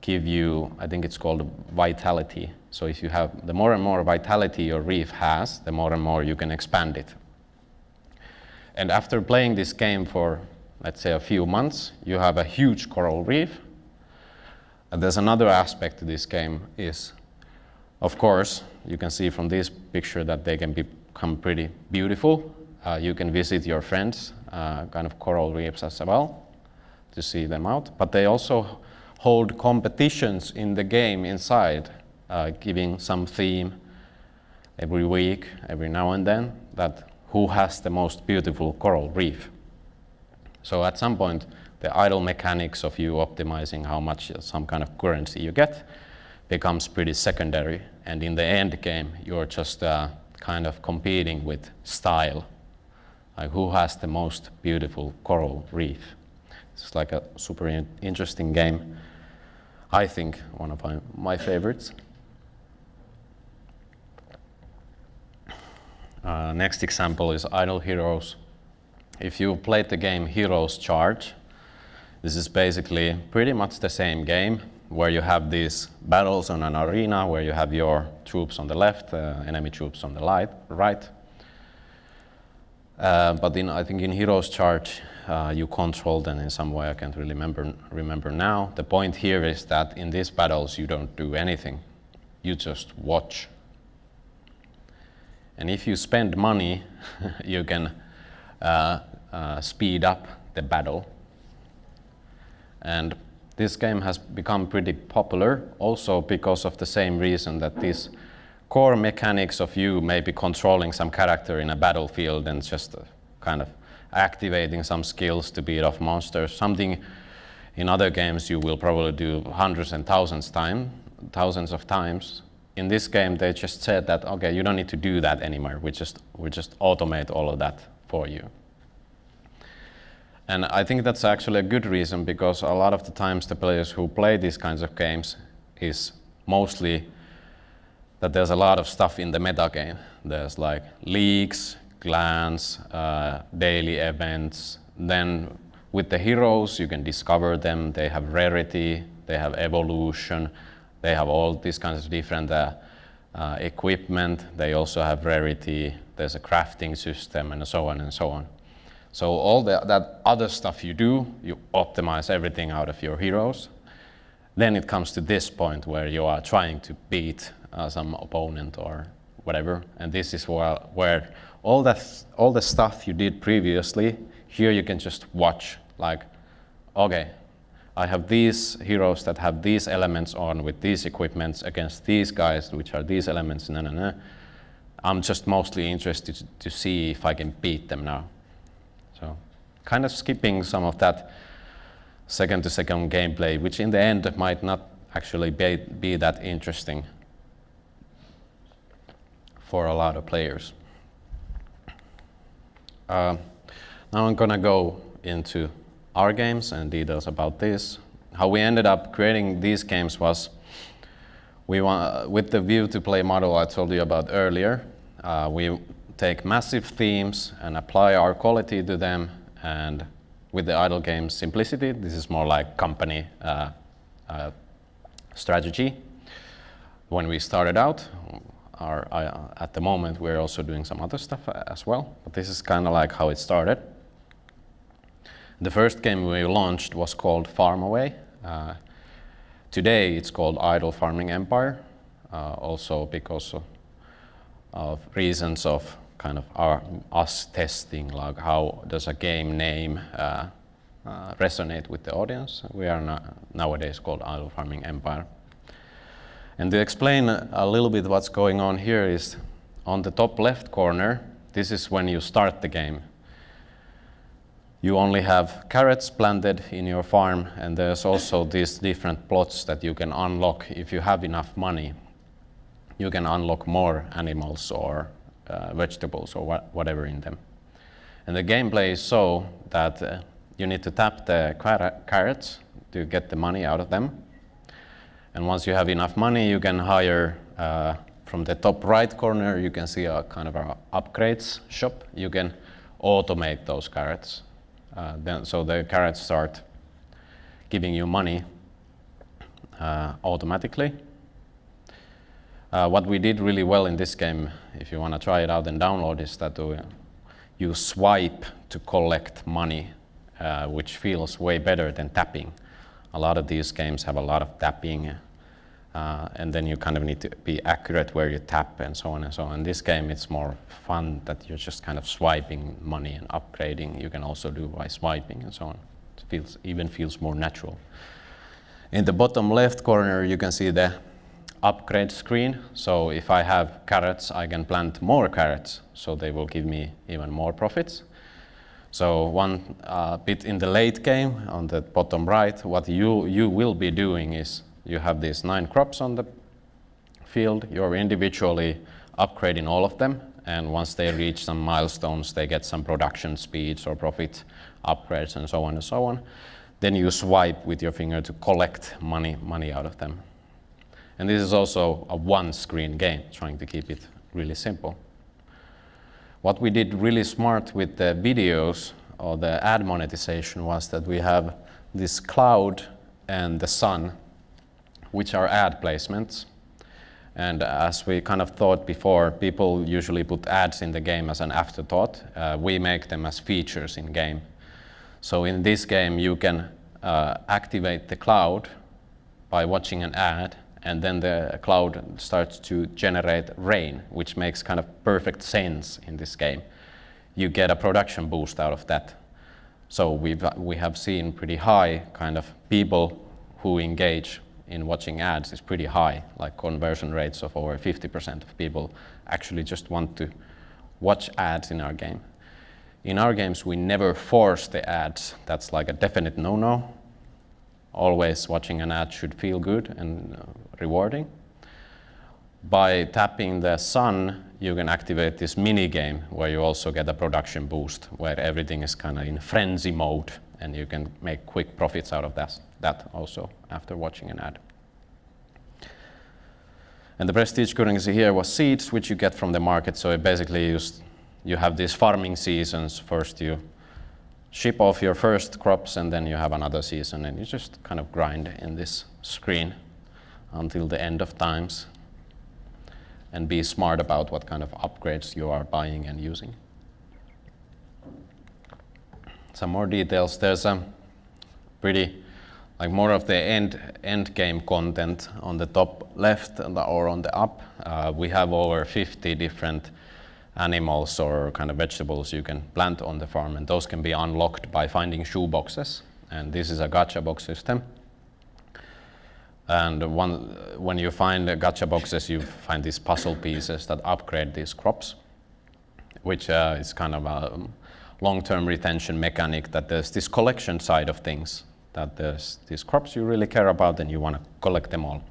give you, I think it's called vitality. So if you have, the more and more vitality your reef has, the more and more you can expand it. And after playing this game for, let's say, a few months, you have a huge coral reef. And there's another aspect to this game is, of course, you can see from this picture that they can become pretty beautiful. You can visit your friends' kind of coral reefs as well to see them out. But they also hold competitions in the game inside, giving some theme every week, every now and then, that who has the most beautiful coral reef. So at some point, the idle mechanics of you optimizing how much some kind of currency you get becomes pretty secondary. And in the end game, you're just kind of competing with style. Like who has the most beautiful coral reef. It's like a super interesting game. I think one of my favorites. Next example is Idle Heroes. If you played the game Heroes Charge, this is basically pretty much the same game where you have these battles on an arena where you have your troops on the left, enemy troops on the right. But I think in Heroes Charge, you control them in some way. I can't really remember now. The point here is that in these battles, you don't do anything. You just watch. And if you spend money, you can speed up the battle. And this game has become pretty popular also because of the same reason that these core mechanics of you maybe controlling some character in a battlefield and just kind of activating some skills to beat off monsters. Something in other games you will probably do hundreds and thousands of times. In this game, they just said that, okay, you don't need to do that anymore. We just automate all of that for you. And I think that's actually a good reason, because a lot of the times the players who play these kinds of games is mostly that there's a lot of stuff in the meta game. There's like leagues, clans, daily events. Then with the heroes, you can discover them. They have rarity, they have evolution, they have all these kinds of different equipment. They also have rarity. There's a crafting system and so on and so on. So all that other stuff you do, you optimize everything out of your heroes. Then it comes to this point where you are trying to beat some opponent or whatever. And this is where all the stuff you did previously, here you can just watch. Like, okay, I have these heroes that have these elements on with these equipments against these guys, which are these elements. I'm just mostly interested to see if I can beat them now. So kind of skipping some of that second-to-second gameplay, which in the end might not actually be that interesting for a lot of players. Now I'm gonna go into our games and details about this. How we ended up creating these games was, with the view to play model I told you about earlier, we take massive themes and apply our quality to them. And with the idle game simplicity, this is more like company strategy. When we started out, at the moment we're also doing some other stuff as well, but this is kind of like how it started. The first game we launched was called Farm Away. Today it's called Idle Farming Empire, also because of reasons of kind of us testing, like how does a game name resonate with the audience. We are nowadays called Idle Farming Empire. And to explain a little bit what's going on here is on the top left corner, this is when you start the game. You only have carrots planted in your farm, and there's also these different plots that you can unlock. If you have enough money, you can unlock more animals or vegetables or whatever in them. And the gameplay is so that you need to tap the carrots to get the money out of them. And once you have enough money, you can hire, from the top right corner, you can see a kind of a upgrades shop. You can automate those carrots. So the carrots start giving you money automatically. What we did really well in this game, if you want to try it out and download, is that you swipe to collect money, which feels way better than tapping. A lot of these games have a lot of tapping, and then you kind of need to be accurate where you tap and so on and so on. In this game, it's more fun that you're just kind of swiping money and upgrading. You can also do by swiping and so on. It even feels more natural. In the bottom left corner, you can see the upgrade screen. So if I have carrots, I can plant more carrots, so they will give me even more profits. So one bit in the late game, on the bottom right, what you will be doing is you have these 9 crops on the field. You're individually upgrading all of them, and once they reach some milestones, they get some production speeds or profit upgrades and so on and so on. Then you swipe with your finger to collect money out of them. And this is also a one-screen game, trying to keep it really simple. What we did really smart with the videos or the ad monetization was that we have this cloud and the sun, which are ad placements. And as we kind of thought before, people usually put ads in the game as an afterthought. We make them as features in game. So in this game, you can activate the cloud by watching an ad, and then the cloud starts to generate rain, which makes kind of perfect sense in this game. You get a production boost out of that. So we have seen pretty high kind of people who engage in watching ads is pretty high, like conversion rates of over 50% of people actually just want to watch ads in our game. In our games, we never force the ads. That's like a definite no-no. Always watching an ad should feel good and rewarding. By tapping the sun, you can activate this mini game where you also get a production boost, where everything is kind of in frenzy mode, and you can make quick profits out of that also after watching an ad. And the prestige currency here was seeds, which you get from the market. So it basically you have these farming seasons. First you ship off your first crops, and then you have another season, and you just kind of grind in this screen until the end of times, and be smart about what kind of upgrades you are buying and using. Some more details. There's a pretty, like more of the end game content on the top left or on the up. We have over 50 different animals or kind of vegetables you can plant on the farm, and those can be unlocked by finding shoe boxes. And this is a gacha box system. And when you find the gacha boxes, you find these puzzle pieces that upgrade these crops, which is kind of a long-term retention mechanic, that there's this collection side of things, that there's these crops you really care about and you want to collect them all.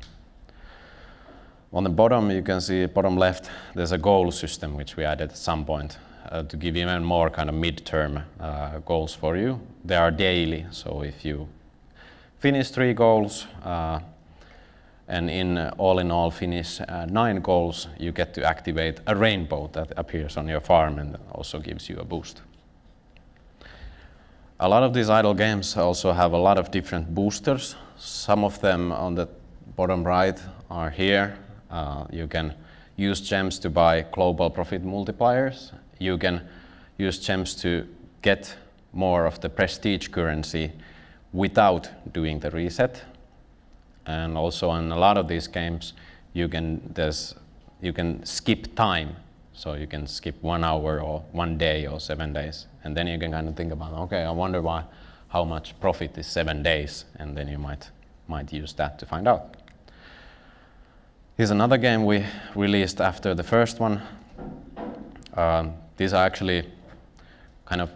On the bottom, you can see bottom left, there's a goal system which we added at some point to give even more kind of mid-term goals for you. They are daily, so if you finish 3 goals and in all finish 9 goals, you get to activate a rainbow that appears on your farm and also gives you a boost. A lot of these idle games also have a lot of different boosters. Some of them on the bottom right are here. You can use gems to buy global profit multipliers. You can use gems to get more of the prestige currency without doing the reset. And also in a lot of these games, you can skip time. So you can skip 1 hour or 1 day or 7 days. And then you can kind of think about, okay, I wonder how much profit is 7 days. And then you might use that to find out. Here's another game we released after the first one. These are actually kind of,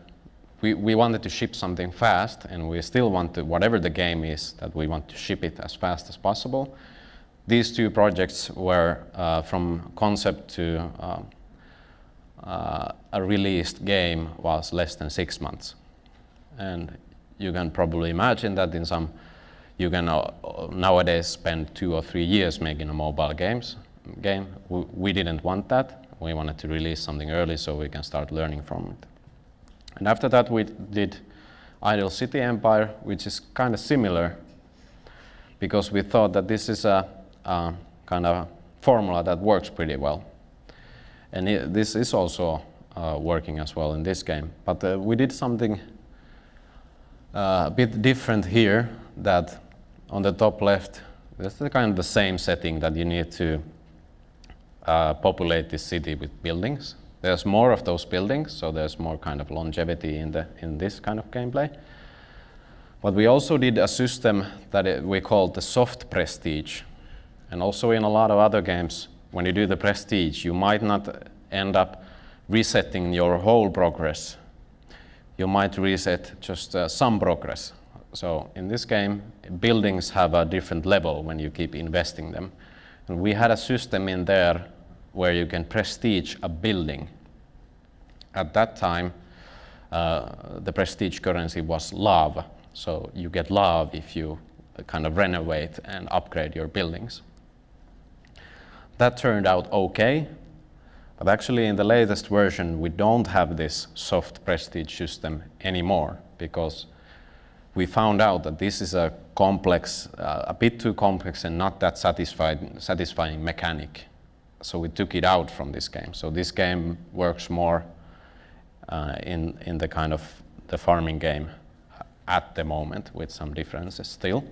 we wanted to ship something fast, and we still want to, whatever the game is, that we want to ship it as fast as possible. These two projects were from concept to a released game was less than 6 months. And you can probably imagine that you can nowadays spend 2 or 3 years making a mobile game. We didn't want that. We wanted to release something early so we can start learning from it. And after that we did Idle City Empire, which is kind of similar, because we thought that this is a kind of formula that works pretty well. And this is also working as well in this game. But we did something a bit different here, that on the top left, this is kind of the same setting, that you need to populate this city with buildings. There's more of those buildings, so there's more kind of longevity in this kind of gameplay. But we also did a system that we called the soft prestige. And also in a lot of other games, when you do the prestige, you might not end up resetting your whole progress. You might reset just some progress. So in this game, buildings have a different level when you keep investing them. And we had a system in there where you can prestige a building. At that time, the prestige currency was love. So you get love if you kind of renovate and upgrade your buildings. That turned out okay, but actually in the latest version we don't have this soft prestige system anymore, because we found out that this is a complex, a bit too complex and not that satisfying mechanic. So we took it out from this game. So this game works more in the kind of the farming game at the moment, with some differences still.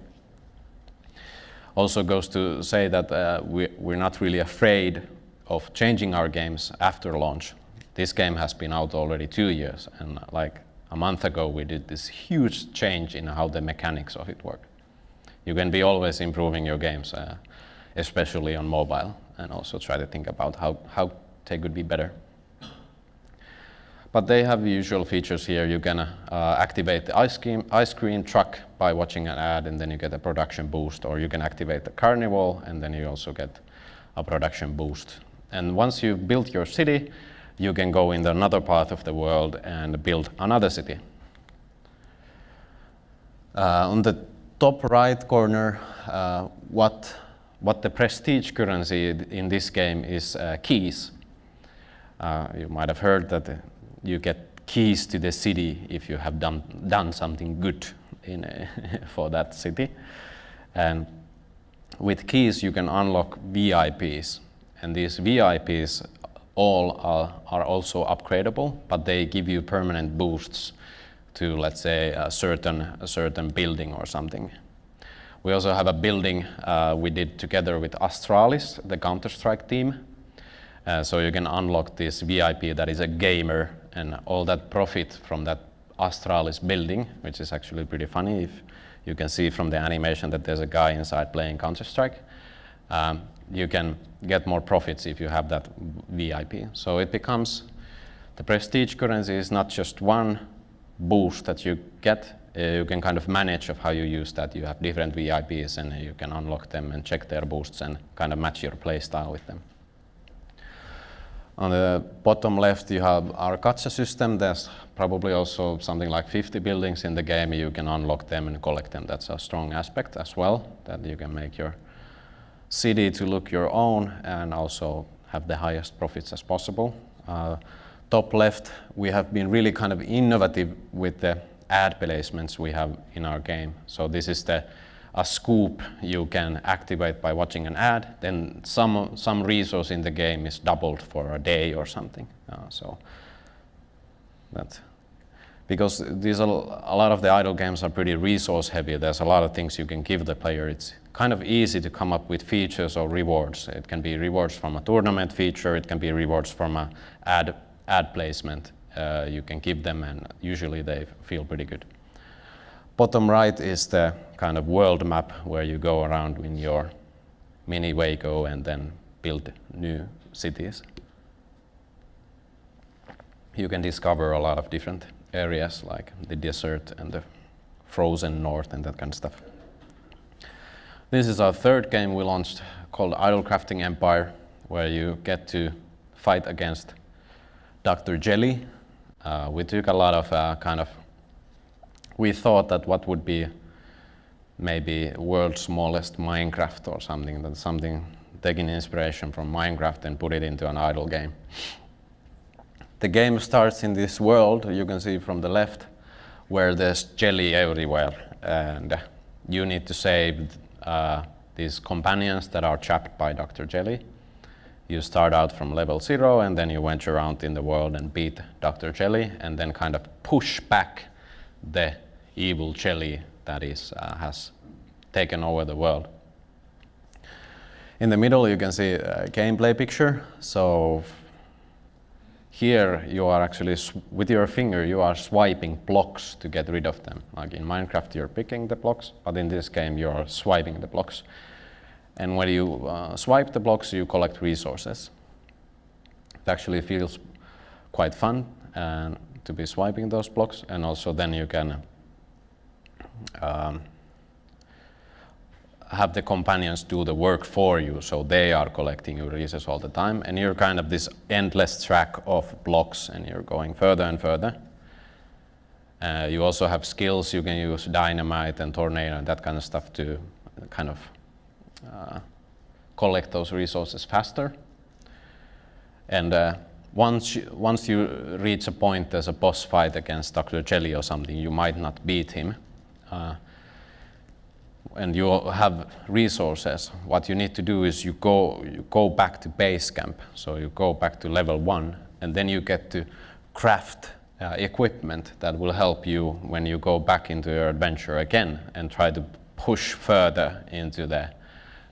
Also goes to say that we're not really afraid of changing our games after launch. This game has been out already 2 years, and like a month ago we did this huge change in how the mechanics of it work. You can be always improving your games, especially on mobile, and also try to think about how they could be better. But they have the usual features here. You can activate the ice cream truck by watching an ad, and then you get a production boost, or you can activate the carnival, and then you also get a production boost. And once you've built your city, you can go in another part of the world and build another city. On the top right corner, what the prestige currency in this game is keys. You might have heard that you get keys to the city if you have done something good for that city. And with keys you can unlock VIPs, and these VIPs all are also upgradable, but they give you permanent boosts to, let's say, a certain building or something. We also have a building we did together with Astralis, the Counter-Strike team. So you can unlock this VIP that is a gamer, and all that profit from that Astralis building, which is actually pretty funny. If you can see from the animation that there's a guy inside playing Counter-Strike. You can get more profits if you have that VIP. So it becomes, the prestige currency is not just one boost that you get. You can kind of manage of how you use that. You have different VIPs and you can unlock them and check their boosts and kind of match your play style with them. On the bottom left you have our gacha system. There's probably also something like 50 buildings in the game. You can unlock them and collect them. That's a strong aspect as well, that you can make your city to look your own and also have the highest profits as possible. Top left, we have been really kind of innovative with the ad placements we have in our game. So this is the a scoop you can activate by watching an ad, then some resource in the game is doubled for a day or something. So that, because these are, a lot of the idle games are pretty resource heavy. There's a lot of things you can give the player. It's kind of easy to come up with features or rewards. It can be rewards from a tournament feature. It can be rewards from a ad placement. You can give them, and usually they feel pretty good. Bottom right is the kind of world map where you go around in your mini Waco and then build new cities. You can discover a lot of different areas like the desert and the frozen north and that kind of stuff. This is our third game we launched called Idle Crafting Empire, where you get to fight against Dr. Jelly. We took a lot of we thought that what would be maybe world's smallest Minecraft or something, that's something taking inspiration from Minecraft and put it into an idle game. The game starts in this world, you can see from the left, where there's jelly everywhere, and you need to save these companions that are trapped by Dr. Jelly. You start out from level 0 and then you venture around in the world and beat Dr. Jelly and then kind of push back the evil jelly that has taken over the world. In the middle you can see a gameplay picture. So here you are actually, with your finger, you are swiping blocks to get rid of them. Like in Minecraft you're picking the blocks, but in this game you're swiping the blocks. And when you swipe the blocks, you collect resources. It actually feels quite fun to be swiping those blocks, and also then you can have the companions do the work for you, so they are collecting your resources all the time, and you're kind of this endless track of blocks, and you're going further and further. You also have skills. You can use dynamite and tornado and that kind of stuff to kind of collect those resources faster. And once you reach a point, there's a boss fight against Dr. Jelly or something, you might not beat him. And you have resources. What you need to do is you go back to base camp. So you go back to level 1, and then you get to craft equipment that will help you when you go back into your adventure again and try to push further into the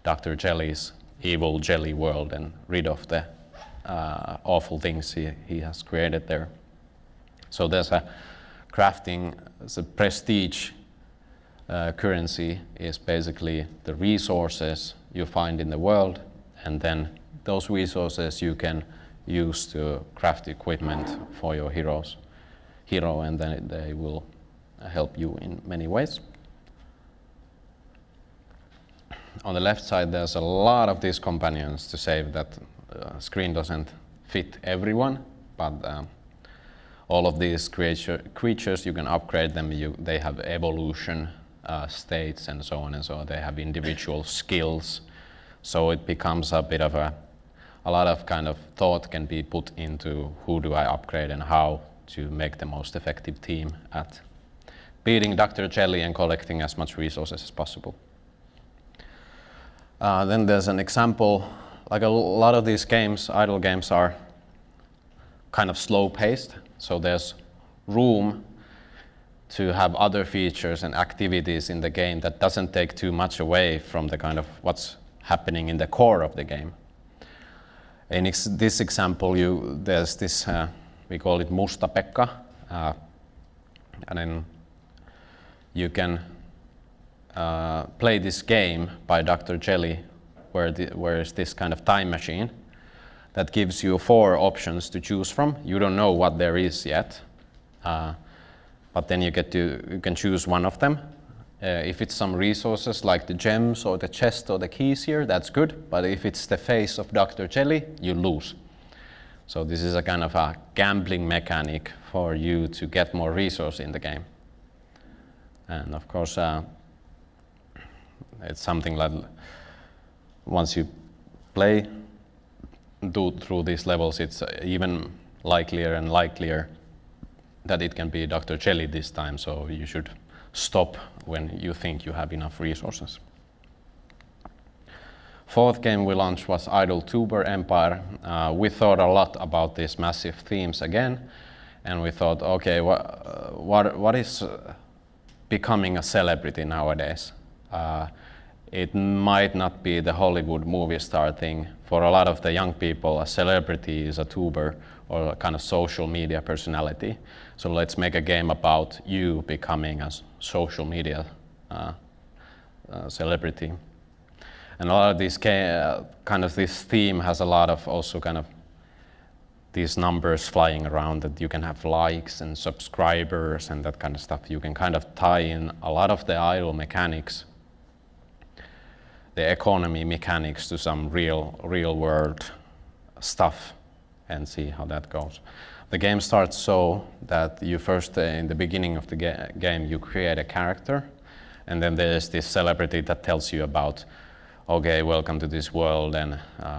Dr. Jelly's evil jelly world and rid of the awful things he has created there. So there's a crafting, the prestige currency is basically the resources you find in the world, and then those resources you can use to craft equipment for your hero, and then they will help you in many ways. On the left side there's a lot of these companions to save. That screen doesn't fit everyone, but all of these creatures you can upgrade them. They have evolution states and so on and so on. They have individual skills, so it becomes a bit of a lot of kind of thought can be put into who do I upgrade and how to make the most effective team at beating Dr. Jelly and collecting as much resources as possible. Then there's an example, like a lot of these games, idle games, are kind of slow paced, so there's room to have other features and activities in the game that doesn't take too much away from the kind of what's happening in the core of the game. In this example, there's this, we call it Musta Pekka, and then you can play this game by Dr. Jelly, where is this kind of time machine that gives you 4 options to choose from. You don't know what there is yet. But then you can choose one of them. If it's some resources like the gems or the chest or the keys here, that's good. But if it's the face of Dr. Jelly, you lose. So this is a kind of a gambling mechanic for you to get more resource in the game. And of course, it's something like once you do through these levels, it's even likelier and likelier that it can be Dr. Jelly this time, so you should stop when you think you have enough resources. Fourth game we launched was Idle Tuber Empire. We thought a lot about these massive themes again, and we thought, okay, what is becoming a celebrity nowadays? It might not be the Hollywood movie star thing. For a lot of the young people, a celebrity is a tuber or a kind of social media personality. So let's make a game about you becoming a social media celebrity. And a lot of these this theme has a lot of also kind of these numbers flying around, that you can have likes and subscribers and that kind of stuff. You can kind of tie in a lot of the idle mechanics, the economy mechanics, to some real world stuff and see how that goes. The game starts so that you first, in the beginning of the game, you create a character, and then there's this celebrity that tells you about, okay, welcome to this world, and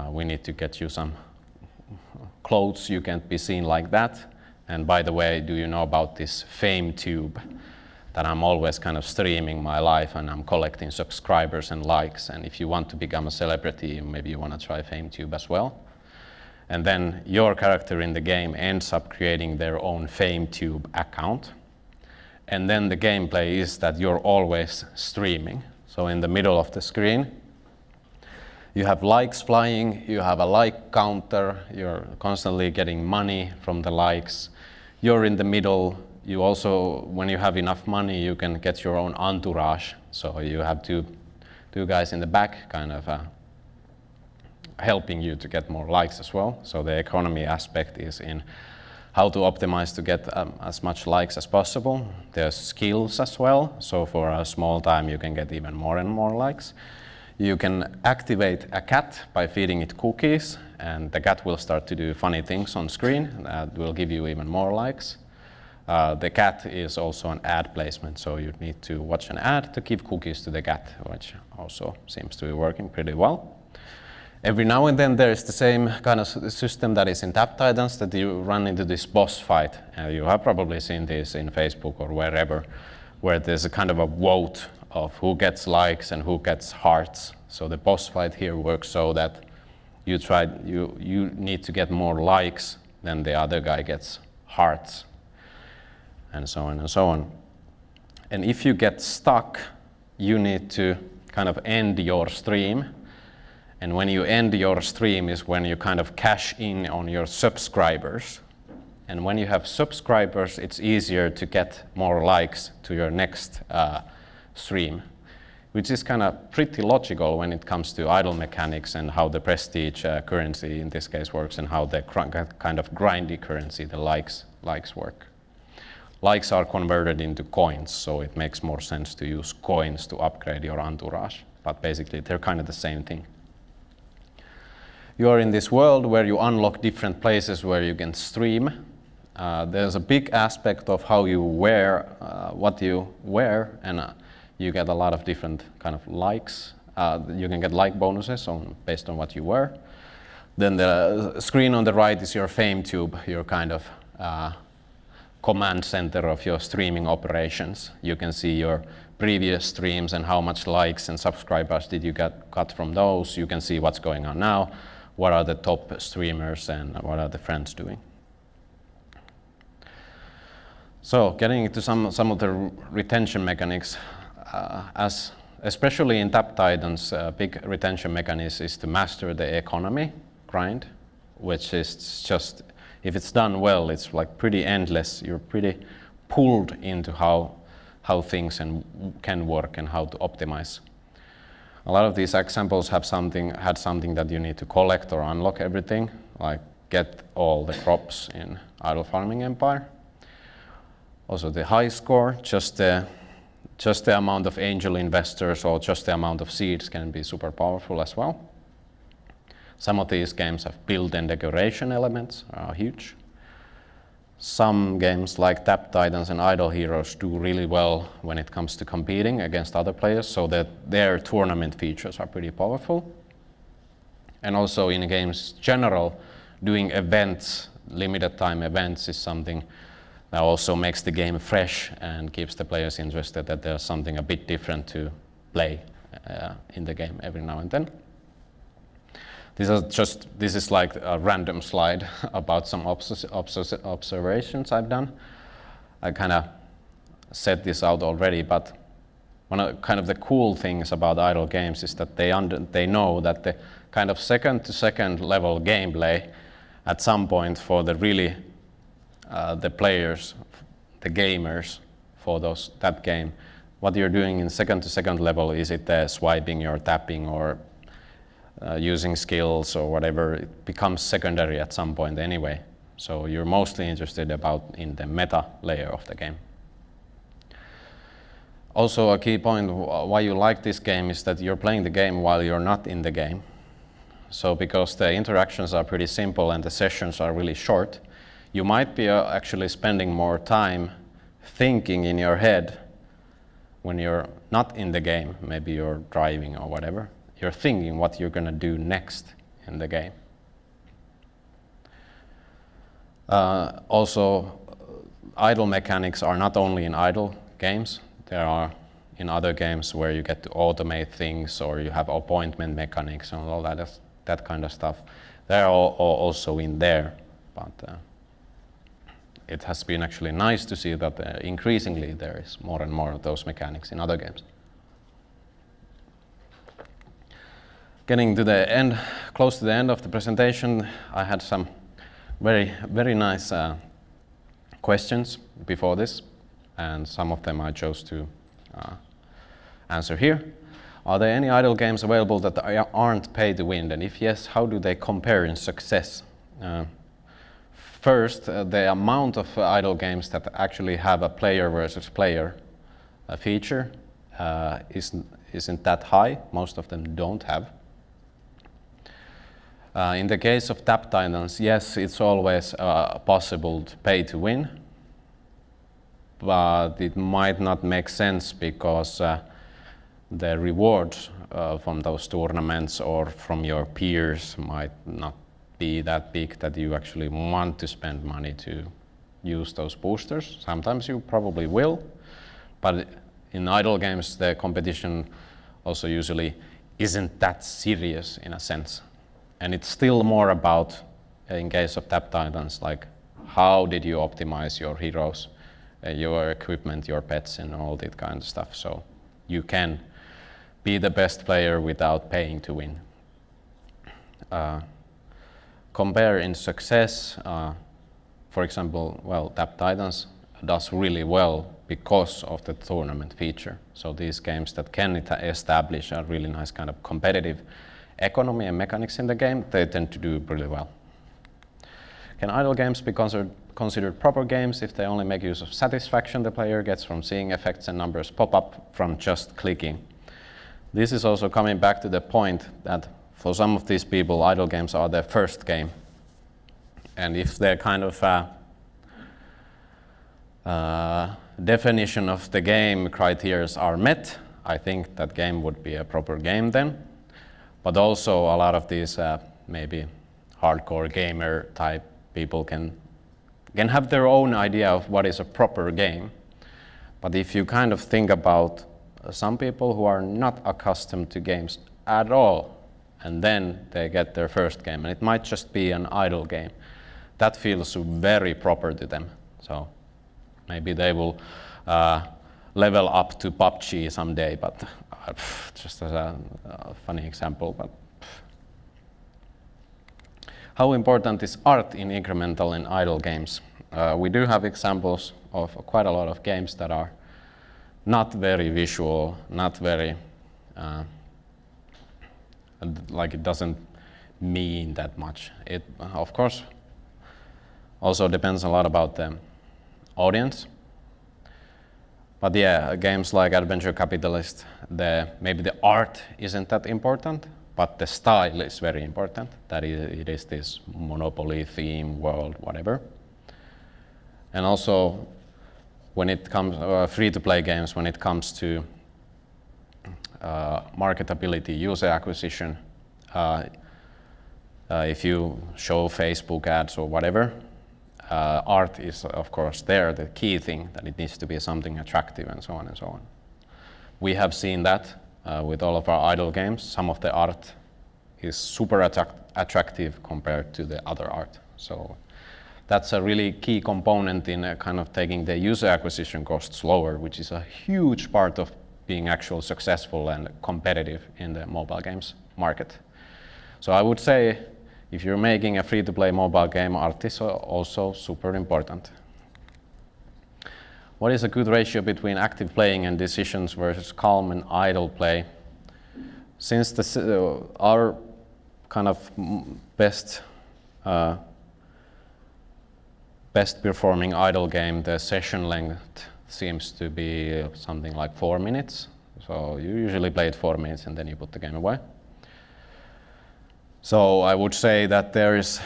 we need to get you some clothes, you can't be seen like that. And by the way, do you know about this fame tube? That I'm always kind of streaming my life and I'm collecting subscribers and likes, and if you want to become a celebrity, maybe you want to try FameTube as well. And then your character in the game ends up creating their own FameTube account. And then the gameplay is that you're always streaming. So in the middle of the screen, you have likes flying, you have a like counter, you're constantly getting money from the likes. You're in the middle. You also, when you have enough money, you can get your own entourage. So you have two guys in the back kind of helping you to get more likes as well. So the economy aspect is in how to optimize to get as much likes as possible. There's skills as well. So for a small time, you can get even more and more likes. You can activate a cat by feeding it cookies, and the cat will start to do funny things on screen that will give you even more likes. The cat is also an ad placement, so you need to watch an ad to give cookies to the cat, which also seems to be working pretty well. Every now and then there is the same kind of system that is in Tap Titans, that you run into this boss fight. You have probably seen this in Facebook or wherever, where there's a kind of a vote of who gets likes and who gets hearts. So the boss fight here works so that you need to get more likes than the other guy gets hearts, and so on and so on. And if you get stuck, you need to kind of end your stream. And when you end your stream is when you kind of cash in on your subscribers. And when you have subscribers, it's easier to get more likes to your next stream, which is kind of pretty logical when it comes to idle mechanics and how the prestige currency in this case works, and how the kind of grindy currency, the likes work. Likes are converted into coins, so it makes more sense to use coins to upgrade your entourage. But basically, they're kind of the same thing. You are in this world where you unlock different places where you can stream. There's a big aspect of how you wear, what you wear, and you get a lot of different kind of likes. You can get like bonuses based on what you wear. Then the screen on the right is your FameTube, your kind of command center of your streaming operations. You can see your previous streams and how much likes and subscribers did you got from those. You can see what's going on now, what are the top streamers and what are the friends doing. So getting into some of the retention mechanics, especially in Tap Titans, a big retention mechanism is to master the economy grind, which is just, if it's done well, it's like pretty endless. You're pretty pulled into how things can work and how to optimize. A lot of these examples had something that you need to collect or unlock everything, like get all the crops in Idle Farming Empire. Also the high score, just the amount of angel investors or just the amount of seeds can be super powerful as well. Some of these games have build and decoration elements, are huge. Some games like Tap Titans and Idle Heroes do really well when it comes to competing against other players, so that their tournament features are pretty powerful. And also in games general, doing events, limited time events, is something That also makes the game fresh and keeps the players interested that there's something a bit different to play in the game every now and then. This is like a random slide about some observations I've done. I kind of set this out already, but one of kind of the cool things about idle games is that they know that the kind of second-to-second level gameplay at some point for the really the players, the gamers for that game, what you're doing in second-to-second level, is it swiping or tapping or using skills or whatever, it becomes secondary at some point anyway. So you're mostly interested in the meta layer of the game. Also, a key point why you like this game is that you're playing the game while you're not in the game. So because the interactions are pretty simple and the sessions are really short, you might be actually spending more time thinking in your head when you're not in the game. Maybe you're driving or whatever. You're thinking what you're going to do next in the game. Also, idle mechanics are not only in idle games. There are in other games where you get to automate things, or you have appointment mechanics and all that kind of stuff. They're all also in there, but it has been actually nice to see that increasingly there is more and more of those mechanics in other games. Getting to the end, close to the end of the presentation, I had some very nice questions before this, and some of them I chose to answer here. Are there any idle games available that aren't pay to win? And if yes, how do they compare in success? First, the amount of idle games that actually have a player versus player feature isn't that high. Most of them don't have. In the case of Tap Titans, yes, it's always possible to pay to win, but it might not make sense because the rewards from those tournaments or from your peers might not be that big that you actually want to spend money to use those boosters. Sometimes you probably will, but in idle games the competition also usually isn't that serious in a sense. And it's still more about, in case of Tap Titans, like how did you optimize your heroes, your equipment, your pets, and all that kind of stuff. So you can be the best player without paying to win. Compare in success, for example, well, Tap Titans does really well because of the tournament feature. So these games that can establish a really nice kind of competitive economy and mechanics in the game, they tend to do really well. Can idle games be considered proper games if they only make use of satisfaction the player gets from seeing effects and numbers pop up from just clicking? This is also coming back to the point that for some of these people, idle games are their first game. And if their kind of definition of the game criteria are met, I think that game would be a proper game then. But also a lot of these maybe hardcore gamer type people can have their own idea of what is a proper game. But if you kind of think about some people who are not accustomed to games at all, and then they get their first game, and it might just be an idle game, that feels very proper to them. So maybe they will level up to PUBG someday, but just as a funny example. But how important is art in incremental and idle games? We do have examples of quite a lot of games that are not very visual, not very like it doesn't mean that much. It of course also depends a lot about the audience. But yeah, games like Adventure Capitalist, maybe the art isn't that important, but the style is very important. That it is this Monopoly theme world, whatever. And also, when it comes free-to-play games, when it comes to marketability, user acquisition, if you show Facebook ads or whatever, art is of course there, the key thing, that it needs to be something attractive and so on and so on. We have seen that with all of our idle games. Some of the art is super attractive compared to the other art. So that's a really key component in kind of taking the user acquisition costs lower, which is a huge part of being actually successful and competitive in the mobile games market. So I would say if you're making a free-to-play mobile game, art is also super important. What is a good ratio between active playing and decisions versus calm and idle play? Since our kind of best performing idle game, the session length seems to be something like 4 minutes. So you usually play it 4 minutes and then you put the game away. So I would say that there is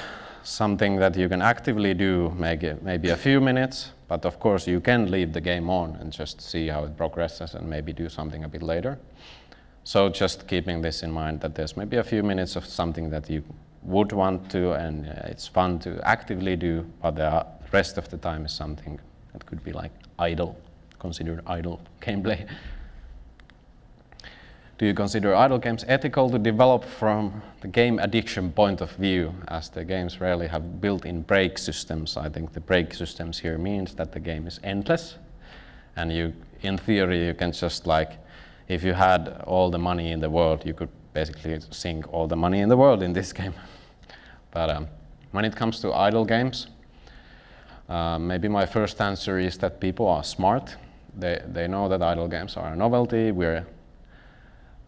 something that you can actively do, maybe a few minutes, but of course you can leave the game on and just see how it progresses and maybe do something a bit later. So just keeping this in mind, that there's maybe a few minutes of something that you would want to, and it's fun to actively do, but the rest of the time is something that could be like idle, considered idle gameplay. Do you consider idle games ethical to develop from the game addiction point of view, as the games rarely have built-in break systems? I think the break systems here means that the game is endless, and you, in theory, you can just like, if you had all the money in the world, you could basically sink all the money in the world in this game. But when it comes to idle games, maybe my first answer is that people are smart. They know that idle games are a novelty.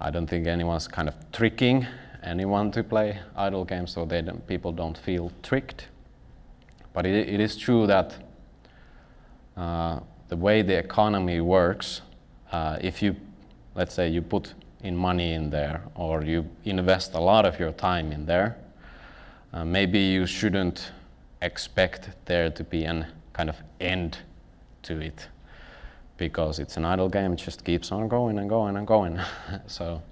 I don't think anyone's kind of tricking anyone to play idle games, so people don't feel tricked. But it is true that the way the economy works, if you, let's say you put in money in there, or you invest a lot of your time in there, maybe you shouldn't expect there to be an kind of end to it. Because it's an idle game, it just keeps on going and going and going. So,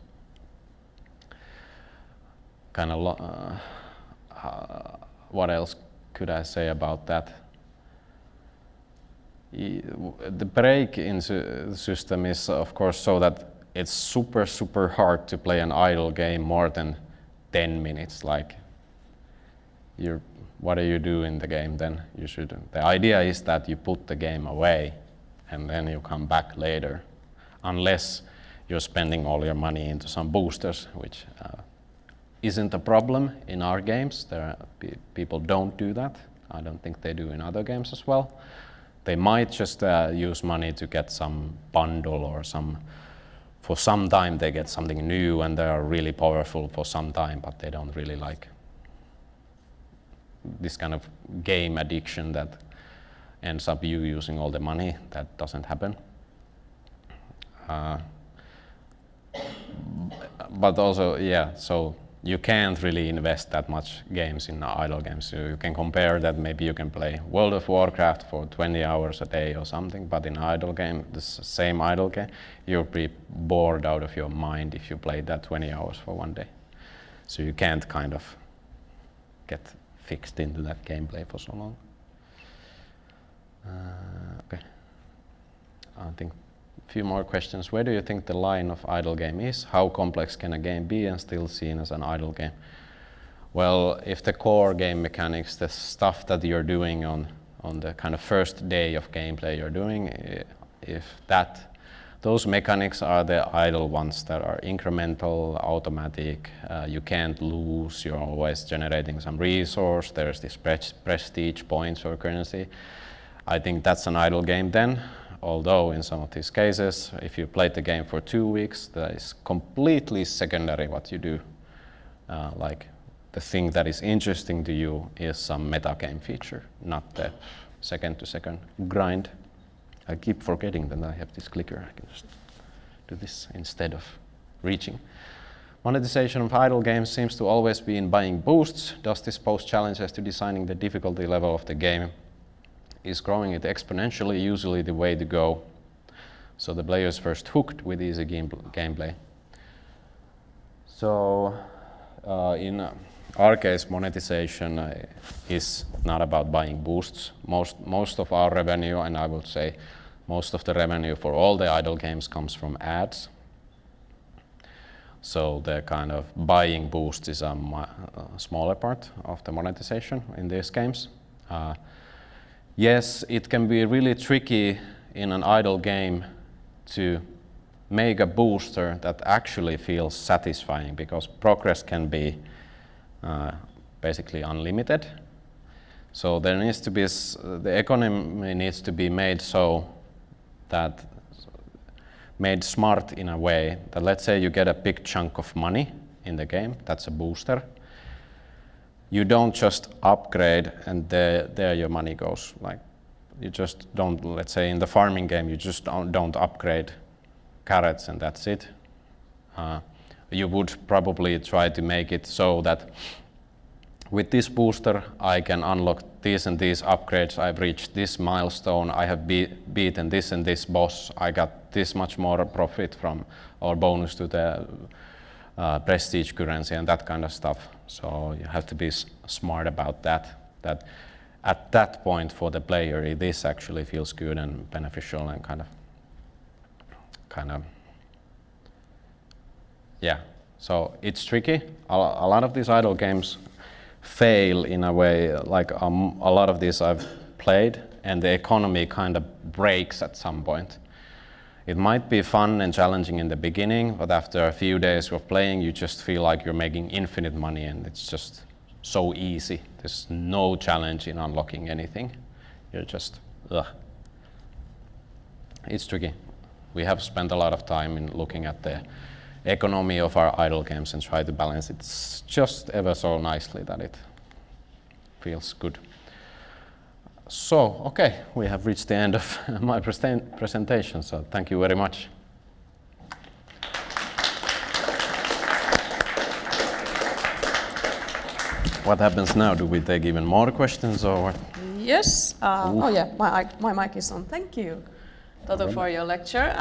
kind of, what else could I say about that? The break-in system is, of course, so that it's super, super hard to play an idle game more than 10 minutes. Like, what do you do in the game then? The idea is that you put the game away and then you come back later, unless you're spending all your money into some boosters, which isn't a problem in our games. People don't do that. I don't think they do in other games as well. They might just use money to get some bundle or for some time they get something new and they are really powerful for some time, but they don't really like this kind of game addiction that ends up you using all the money. That doesn't happen. But also, yeah, so you can't really invest that much games in idle games. So you can compare that, maybe you can play World of Warcraft for 20 hours a day or something, but in an idle game, the same idle game, you'll be bored out of your mind if you play that 20 hours for one day. So you can't kind of get fixed into that gameplay for so long. Okay, I think a few more questions. Where do you think the line of idle game is? How complex can a game be and still seen as an idle game? Well, if the core game mechanics, the stuff that you're doing on the kind of first day of gameplay you're doing, if those mechanics are the idle ones that are incremental, automatic, you can't lose, you're always generating some resource, there's this prestige points or currency, I think that's an idle game then. Although in some of these cases, if you played the game for 2 weeks, that is completely secondary what you do. Like the thing that is interesting to you is some meta game feature, not the second-to-second grind. I keep forgetting that I have this clicker. I can just do this instead of reaching. Monetization of idle games seems to always be in buying boosts. Does this pose challenges to designing the difficulty level of the game? Is growing it exponentially usually the way to go, so the player is first hooked with easy gameplay? So our case, monetization is not about buying boosts. Most of our revenue, and I would say most of the revenue for all the idle games, comes from ads. So the kind of buying boost is a smaller part of the monetization in these games. Yes, it can be really tricky in an idle game to make a booster that actually feels satisfying, because progress can be basically unlimited. So there needs to be the economy needs to be made so that made smart in a way that, let's say you get a big chunk of money in the game, that's a booster. You don't just upgrade and there your money goes. Like, you just don't, let's say in the farming game, you just don't upgrade carrots and that's it. You would probably try to make it so that with this booster, I can unlock these and these upgrades. I've reached this milestone. I have beaten this and this boss. I got this much more profit from, or bonus to the prestige currency and that kind of stuff. So you have to be smart about that. That at that point for the player, this actually feels good and beneficial and kind of, yeah. So it's tricky. A lot of these idle games fail in a way, like a lot of these I've played, and the economy kind of breaks at some point. It might be fun and challenging in the beginning, but after a few days of playing, you just feel like you're making infinite money and it's just so easy. There's no challenge in unlocking anything. You're just, ugh. It's tricky. We have spent a lot of time in looking at the economy of our idle games and try to balance it just ever so nicely that it feels good. So, okay, we have reached the end of my presentation, so thank you very much. What happens now? Do we take even more questions or what? Yes. Oh yeah, my mic is on. Thank you, Tatu, for your lecture.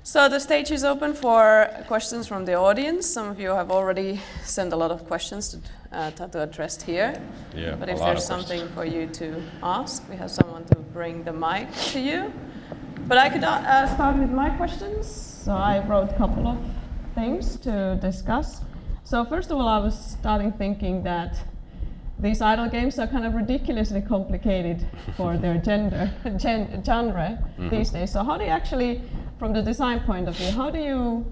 So the stage is open for questions from the audience. Some of you have already sent a lot of questions to Tatu addressed here. Yeah, but if there's something for you to ask, we have someone to bring the mic to you. But I could start with my questions. So I wrote a couple of things to discuss. So first of all, I was starting thinking that these idle games are kind of ridiculously complicated for their genre these days. So how do you actually, from the design point of view, how do you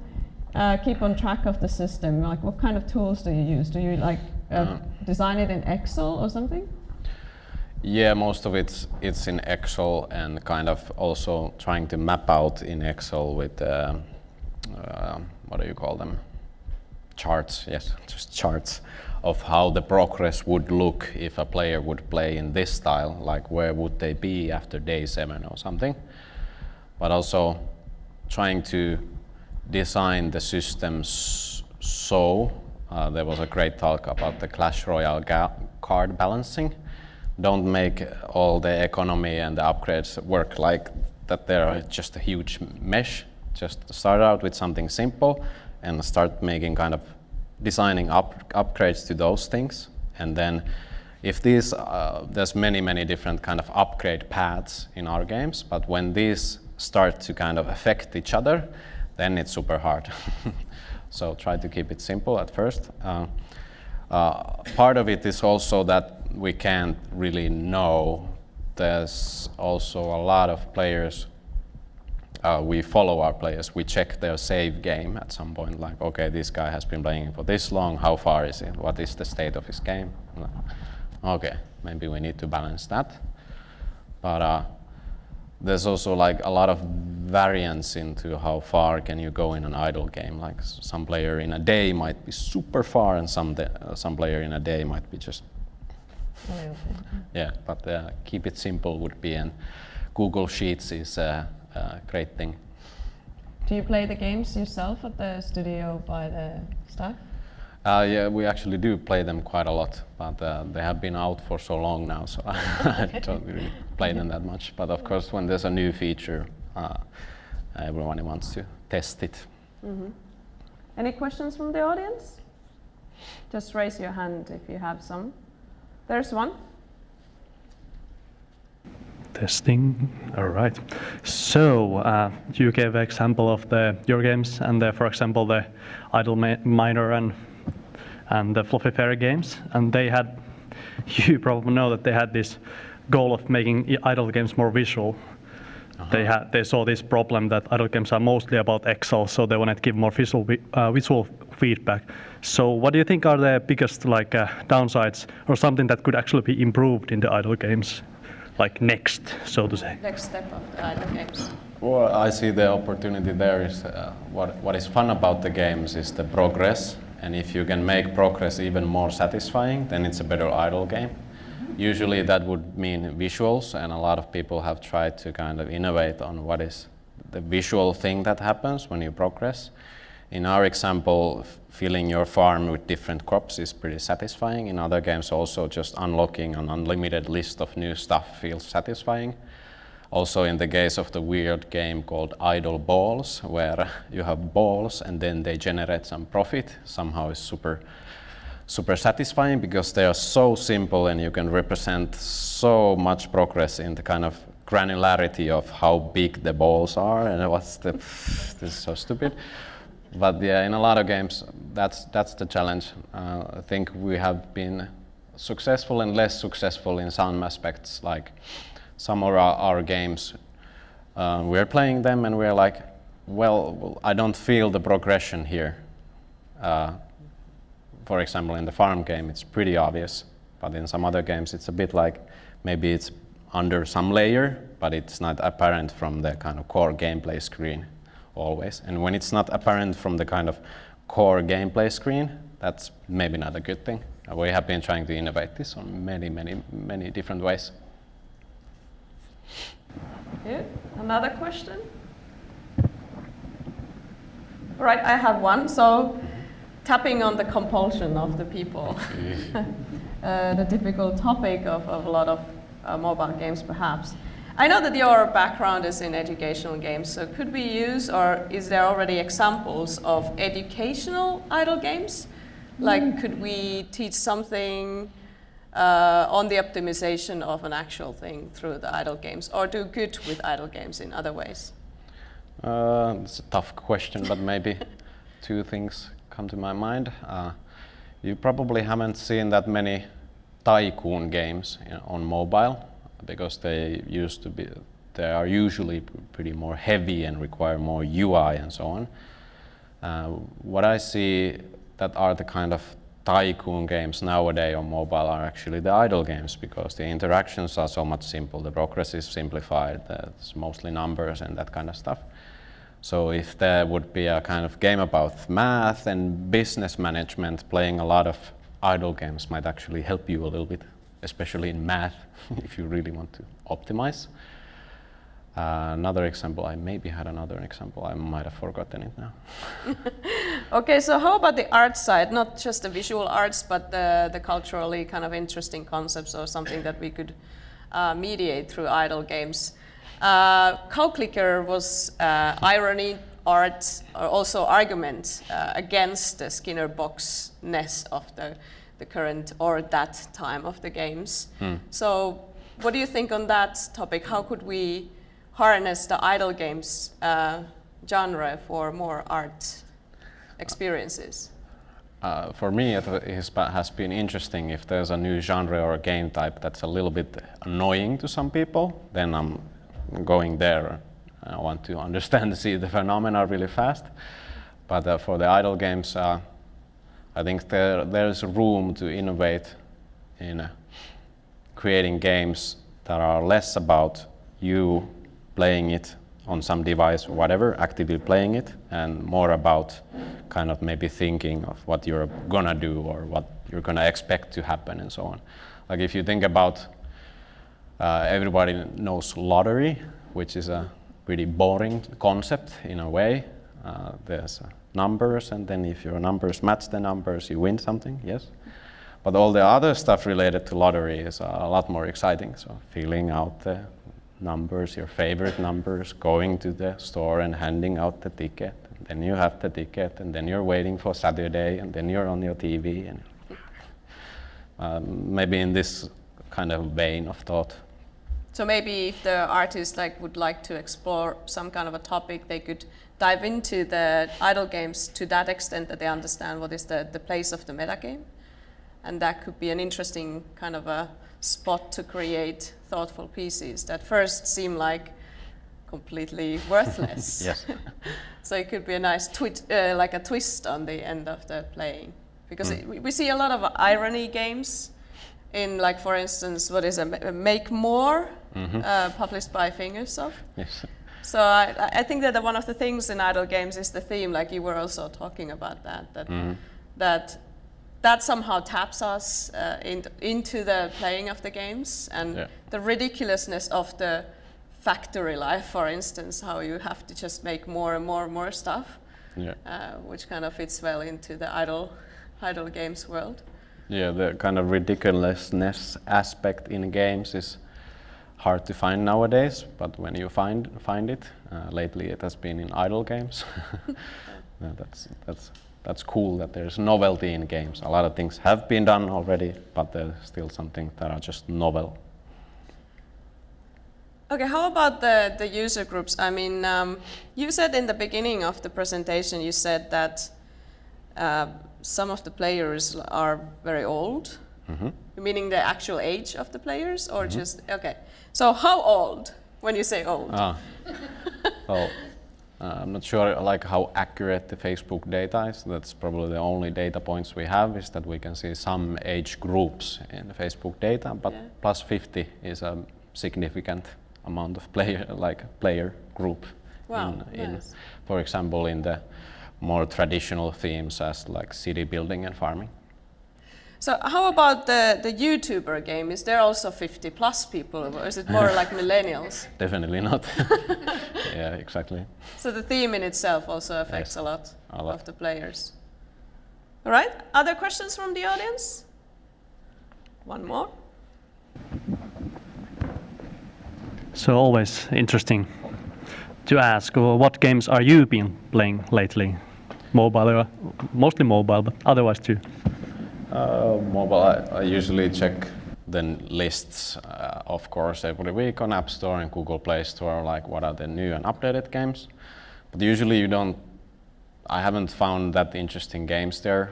keep on track of the system? Like, what kind of tools do you use? Do you design it in Excel or something? Yeah, most of it's in Excel, and kind of also trying to map out in Excel with what do you call them? Charts. Yes, just charts of how the progress would look if a player would play in this style, like where would they be after day 7 or something. But also trying to design the systems so there was a great talk about the Clash Royale card balancing. Don't make all the economy and the upgrades work like that they're just a huge mesh. Just start out with something simple and start making kind of designing upgrades to those things. And then if these, there's many different kind of upgrade paths in our games, but when these start to kind of affect each other, then it's super hard. So try to keep it simple at first. Part of it is also that we can't really know. There's also a lot of players, we follow our players, we check their save game at some point, like, okay, this guy has been playing for this long, how far is it? What is the state of his game? Okay, maybe we need to balance that. But there's also like a lot of variance into how far can you go in an idle game. Like some player in a day might be super far, and some player in a day might be just. Yeah, but keep it simple would be, and Google Sheets is a great thing. Do you play the games yourself at the studio by the staff? Yeah, we actually do play them quite a lot, but they have been out for so long now, so I don't really play them that much. But of course, when there's a new feature, everyone wants to test it. Any questions from the audience? Just raise your hand if you have some. There's one. Testing. All right. So you gave an example of your games and for example, the Idle Miner and the Fluffy Fairy games, and they had, you probably know that they had this goal of making idle games more visual. They saw this problem that idle games are mostly about Excel, so they wanted to give more visual feedback. So what do you think are the biggest downsides, or something that could actually be improved in the idle games, like next, so to say? Next step of the idle games. Well, I see the opportunity there is what is fun about the games is the progress, and if you can make progress even more satisfying, then it's a better idle game. Usually that would mean visuals, and a lot of people have tried to kind of innovate on what is the visual thing that happens when you progress. In our example, filling your farm with different crops is pretty satisfying. In other games also just unlocking an unlimited list of new stuff feels satisfying. Also in the case of the weird game called Idle Balls, where you have balls and then they generate some profit, somehow is super satisfying because they are so simple and you can represent so much progress in the kind of granularity of how big the balls are and this is so stupid. But yeah, in a lot of games, that's the challenge. I think we have been successful and less successful in some aspects, like some of our games, we're playing them and we're like, well, I don't feel the progression here. For example, in the farm game, it's pretty obvious, but in some other games, it's a bit like maybe it's under some layer, but it's not apparent from the kind of core gameplay screen always. And when it's not apparent from the kind of core gameplay screen, that's maybe not a good thing. We have been trying to innovate this on many different ways. Yeah. Another question? All right, I have one. So, tapping on the compulsion of the people, the typical topic of a lot of mobile games, perhaps. I know that your background is in educational games, so could we use, or is there already examples of educational idle games? Like, could we teach something on the optimization of an actual thing through the idle games, or do good with idle games in other ways? It's a tough question, but maybe two things come to my mind. You probably haven't seen that many tycoon games on mobile because they are usually pretty more heavy and require more UI and so on. What I see that are the kind of tycoon games nowadays on mobile are actually the idle games because the interactions are so much simple, the progress is simplified, it's mostly numbers and that kind of stuff. So if there would be a kind of game about math and business management, playing a lot of idle games might actually help you a little bit, especially in math, if you really want to optimize. Another example, I maybe had another example, I might have forgotten it now. Okay, so how about the art side? Not just the visual arts, but the culturally kind of interesting concepts or something that we could mediate through idle games. Cow Clicker was irony, art, or also argument against the Skinner box-ness of the current or that time of the games. So what do you think on that topic? How could we harness the idle games genre for more art experiences? For me, it has been interesting. If there's a new genre or a game type that's a little bit annoying to some people, then I'm going there. I want to understand, see the phenomena really fast. But for the idle games, I think there's room to innovate in creating games that are less about you playing it on some device or whatever, actively playing it, and more about kind of maybe thinking of what you're gonna do or what you're gonna expect to happen and so on. Like if you think about everybody knows lottery, which is a pretty boring concept in a way. There's numbers, and then if your numbers match the numbers, you win something, yes? But all the other stuff related to lottery is a lot more exciting. So filling out the numbers, your favorite numbers, going to the store and handing out the ticket, then you have the ticket, and then you're waiting for Saturday, and then you're on your TV, and maybe in this kind of vein of thought. So maybe if the artist would like to explore some kind of a topic, they could dive into the idle games to that extent that they understand what is the place of the metagame. And that could be an interesting kind of a spot to create thoughtful pieces that first seem like completely worthless. Yes. So it could be a nice like a twist on the end of the playing. Because we see a lot of irony games in, like, for instance, what is Make More, published by Fingersoft. Yes. So I think that one of the things in idle games is the theme, like you were also talking about that somehow taps us into the playing of the games, and the ridiculousness of the factory life, for instance, how you have to just make more and more and more stuff, which kind of fits well into the idle games world. Yeah, the kind of ridiculousness aspect in games is hard to find nowadays, but when you find it, lately it has been in idle games. That's cool that there's novelty in games. A lot of things have been done already, but there's still some things that are just novel. Okay, how about the user groups? I mean, you said in the beginning of the presentation, you said that some of the players are very old, meaning the actual age of the players, or just, okay. So how old, when you say old? Well, I'm not sure like how accurate the Facebook data is. That's probably the only data points we have, is that we can see some age groups in the Facebook data, but plus 50 is a significant amount of player group. Wow, in nice. For example, in the more traditional themes as like city building and farming. So how about the YouTuber game? Is there also 50 plus people, or is it more like millennials? Definitely not. Yeah, exactly. So the theme in itself also affects a lot of the players. All right, other questions from the audience? One more. So always interesting to ask, what games are you been playing lately? Mobile, mostly mobile, but otherwise too. Mobile, I usually check the lists, of course, every week on App Store and Google Play Store, like what are the new and updated games. But usually I haven't found that interesting games there.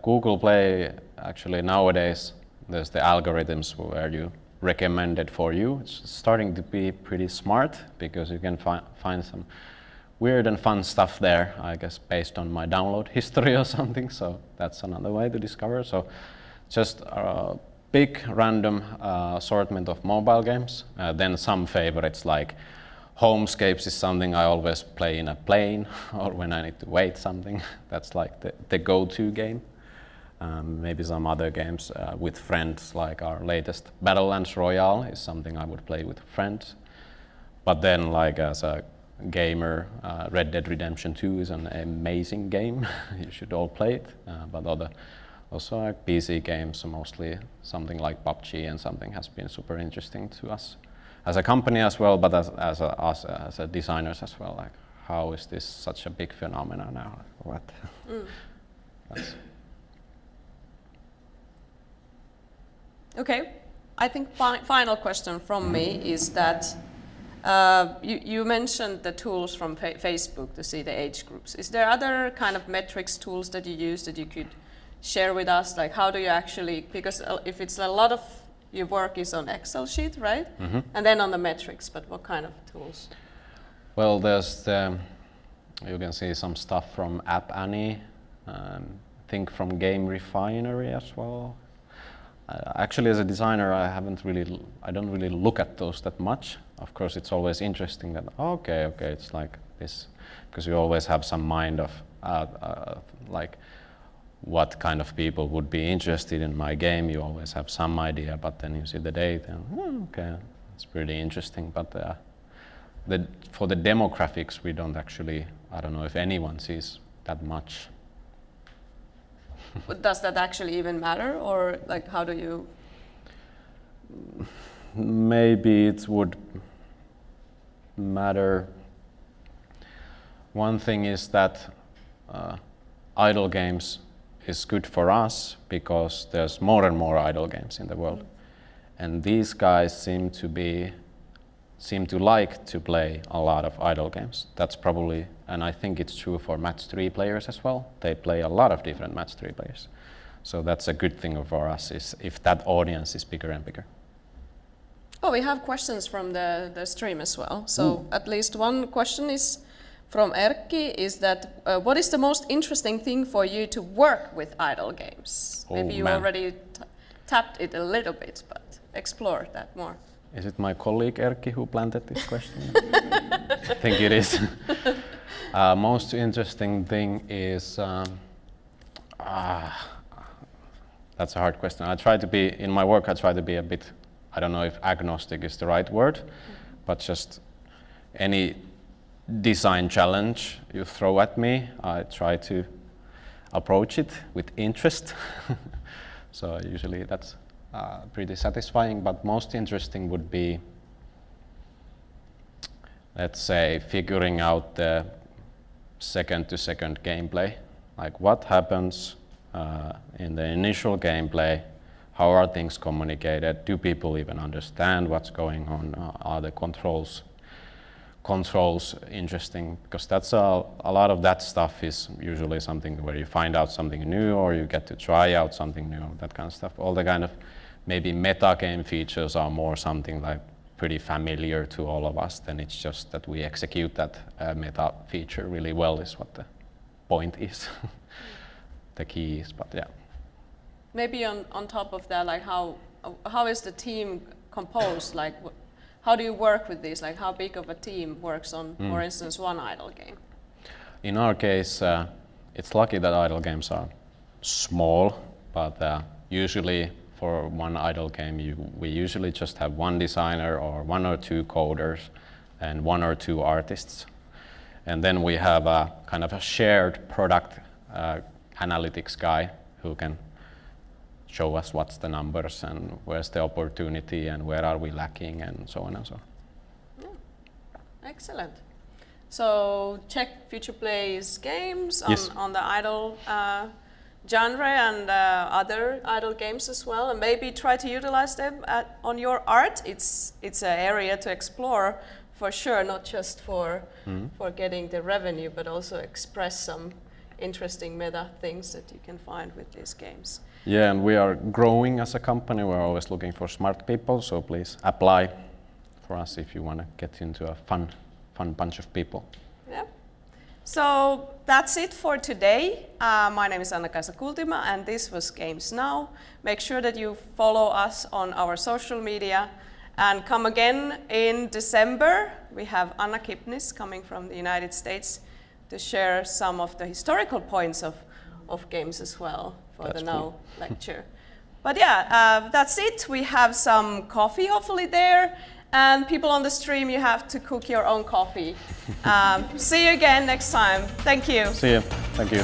Google Play, actually nowadays, there's the algorithms where you recommend it for you. It's starting to be pretty smart, because you can find some weird and fun stuff there, I guess, based on my download history or something. So that's another way to discover. So just a big random assortment of mobile games. Then some favorites, like Homescapes is something I always play in a plane or when I need to wait something. That's like the go-to game. Maybe some other games with friends, like our latest Battlelands Royale is something I would play with friends. But then, like, as a gamer, Red Dead Redemption 2 is an amazing game. You should all play it. But also like PC games, mostly something like PUBG and something has been super interesting to us as a company as well, but as a designers as well. Like, how is this such a big phenomenon now? What? Okay, I think final question from me is that you mentioned the tools from Facebook to see the age groups. Is there other kind of metrics tools that you use that you could share with us? Like, how do you actually, because if it's a lot of your work is on Excel sheet, right? And then on the metrics, but what kind of tools? Well, there's you can see some stuff from App Annie, I think from Game Refinery as well. Actually, as a designer, I don't really look at those that much. Of course, it's always interesting that, okay, it's like this, because you always have some mind of like what kind of people would be interested in my game. You always have some idea, but then you see the data, and okay, it's pretty interesting. But for the demographics, we don't actually, I don't know if anyone sees that much. But does that actually even matter, or like how do you? Maybe it would matter. One thing is that idle games is good for us because there's more and more idle games in the world. And these guys seem to like to play a lot of idle games. That's probably, and I think it's true for match 3 players as well. They play a lot of different match 3 players. So that's a good thing for us is if that audience is bigger and bigger. Oh, we have questions from the stream as well. So at least one question is from Erkki, is that what is the most interesting thing for you to work with idle games? Oh, Maybe you man. already tapped it a little bit, but explore that more. Is it my colleague Erkki who planted this question? I think it is. Most interesting thing is, that's a hard question. I try to be, in my work I try to be a bit, I don't know if agnostic is the right word, but just any design challenge you throw at me, I try to approach it with interest. So usually that's pretty satisfying, but most interesting would be, let's say, figuring out the second-to-second gameplay. Like what happens in the initial gameplay, how are things communicated, do people even understand what's going on, are the controls interesting, because that's a lot of that stuff is usually something where you find out something new or you get to try out something new, that kind of stuff. All the kind of maybe meta game features are more something like pretty familiar to all of us, then it's just that we execute that meta feature really well is what the point is. The key is, but yeah. Maybe on top of that, like how is the team composed? Like how do you work with these? Like how big of a team works on, for instance, one idle game? In our case, it's lucky that idle games are small, but usually for one idle game, we usually just have one designer or 1 or 2 coders and 1 or 2 artists. And then we have a kind of a shared product analytics guy who can show us what's the numbers and where's the opportunity and where are we lacking and so on and so on. Yeah. Excellent. So check Future Play's games on the idle genre and other idle games as well, and maybe try to utilize them on your art. It's an area to explore for sure, not just for getting the revenue, but also express some interesting meta things that you can find with these games. Yeah, and we are growing as a company. We're always looking for smart people, so please apply for us if you want to get into a fun bunch of people. Yeah. So that's it for today. My name is Anna-Kaisa Kultima and this was Games Now. Make sure that you follow us on our social media and come again in December. We have Anna Kipnis coming from the United States to share some of the historical points of games as well for That's the cool. Now lecture. But yeah, that's it. We have some coffee hopefully there. And people on the stream, you have to cook your own coffee. See you again next time. Thank you. See you. Thank you.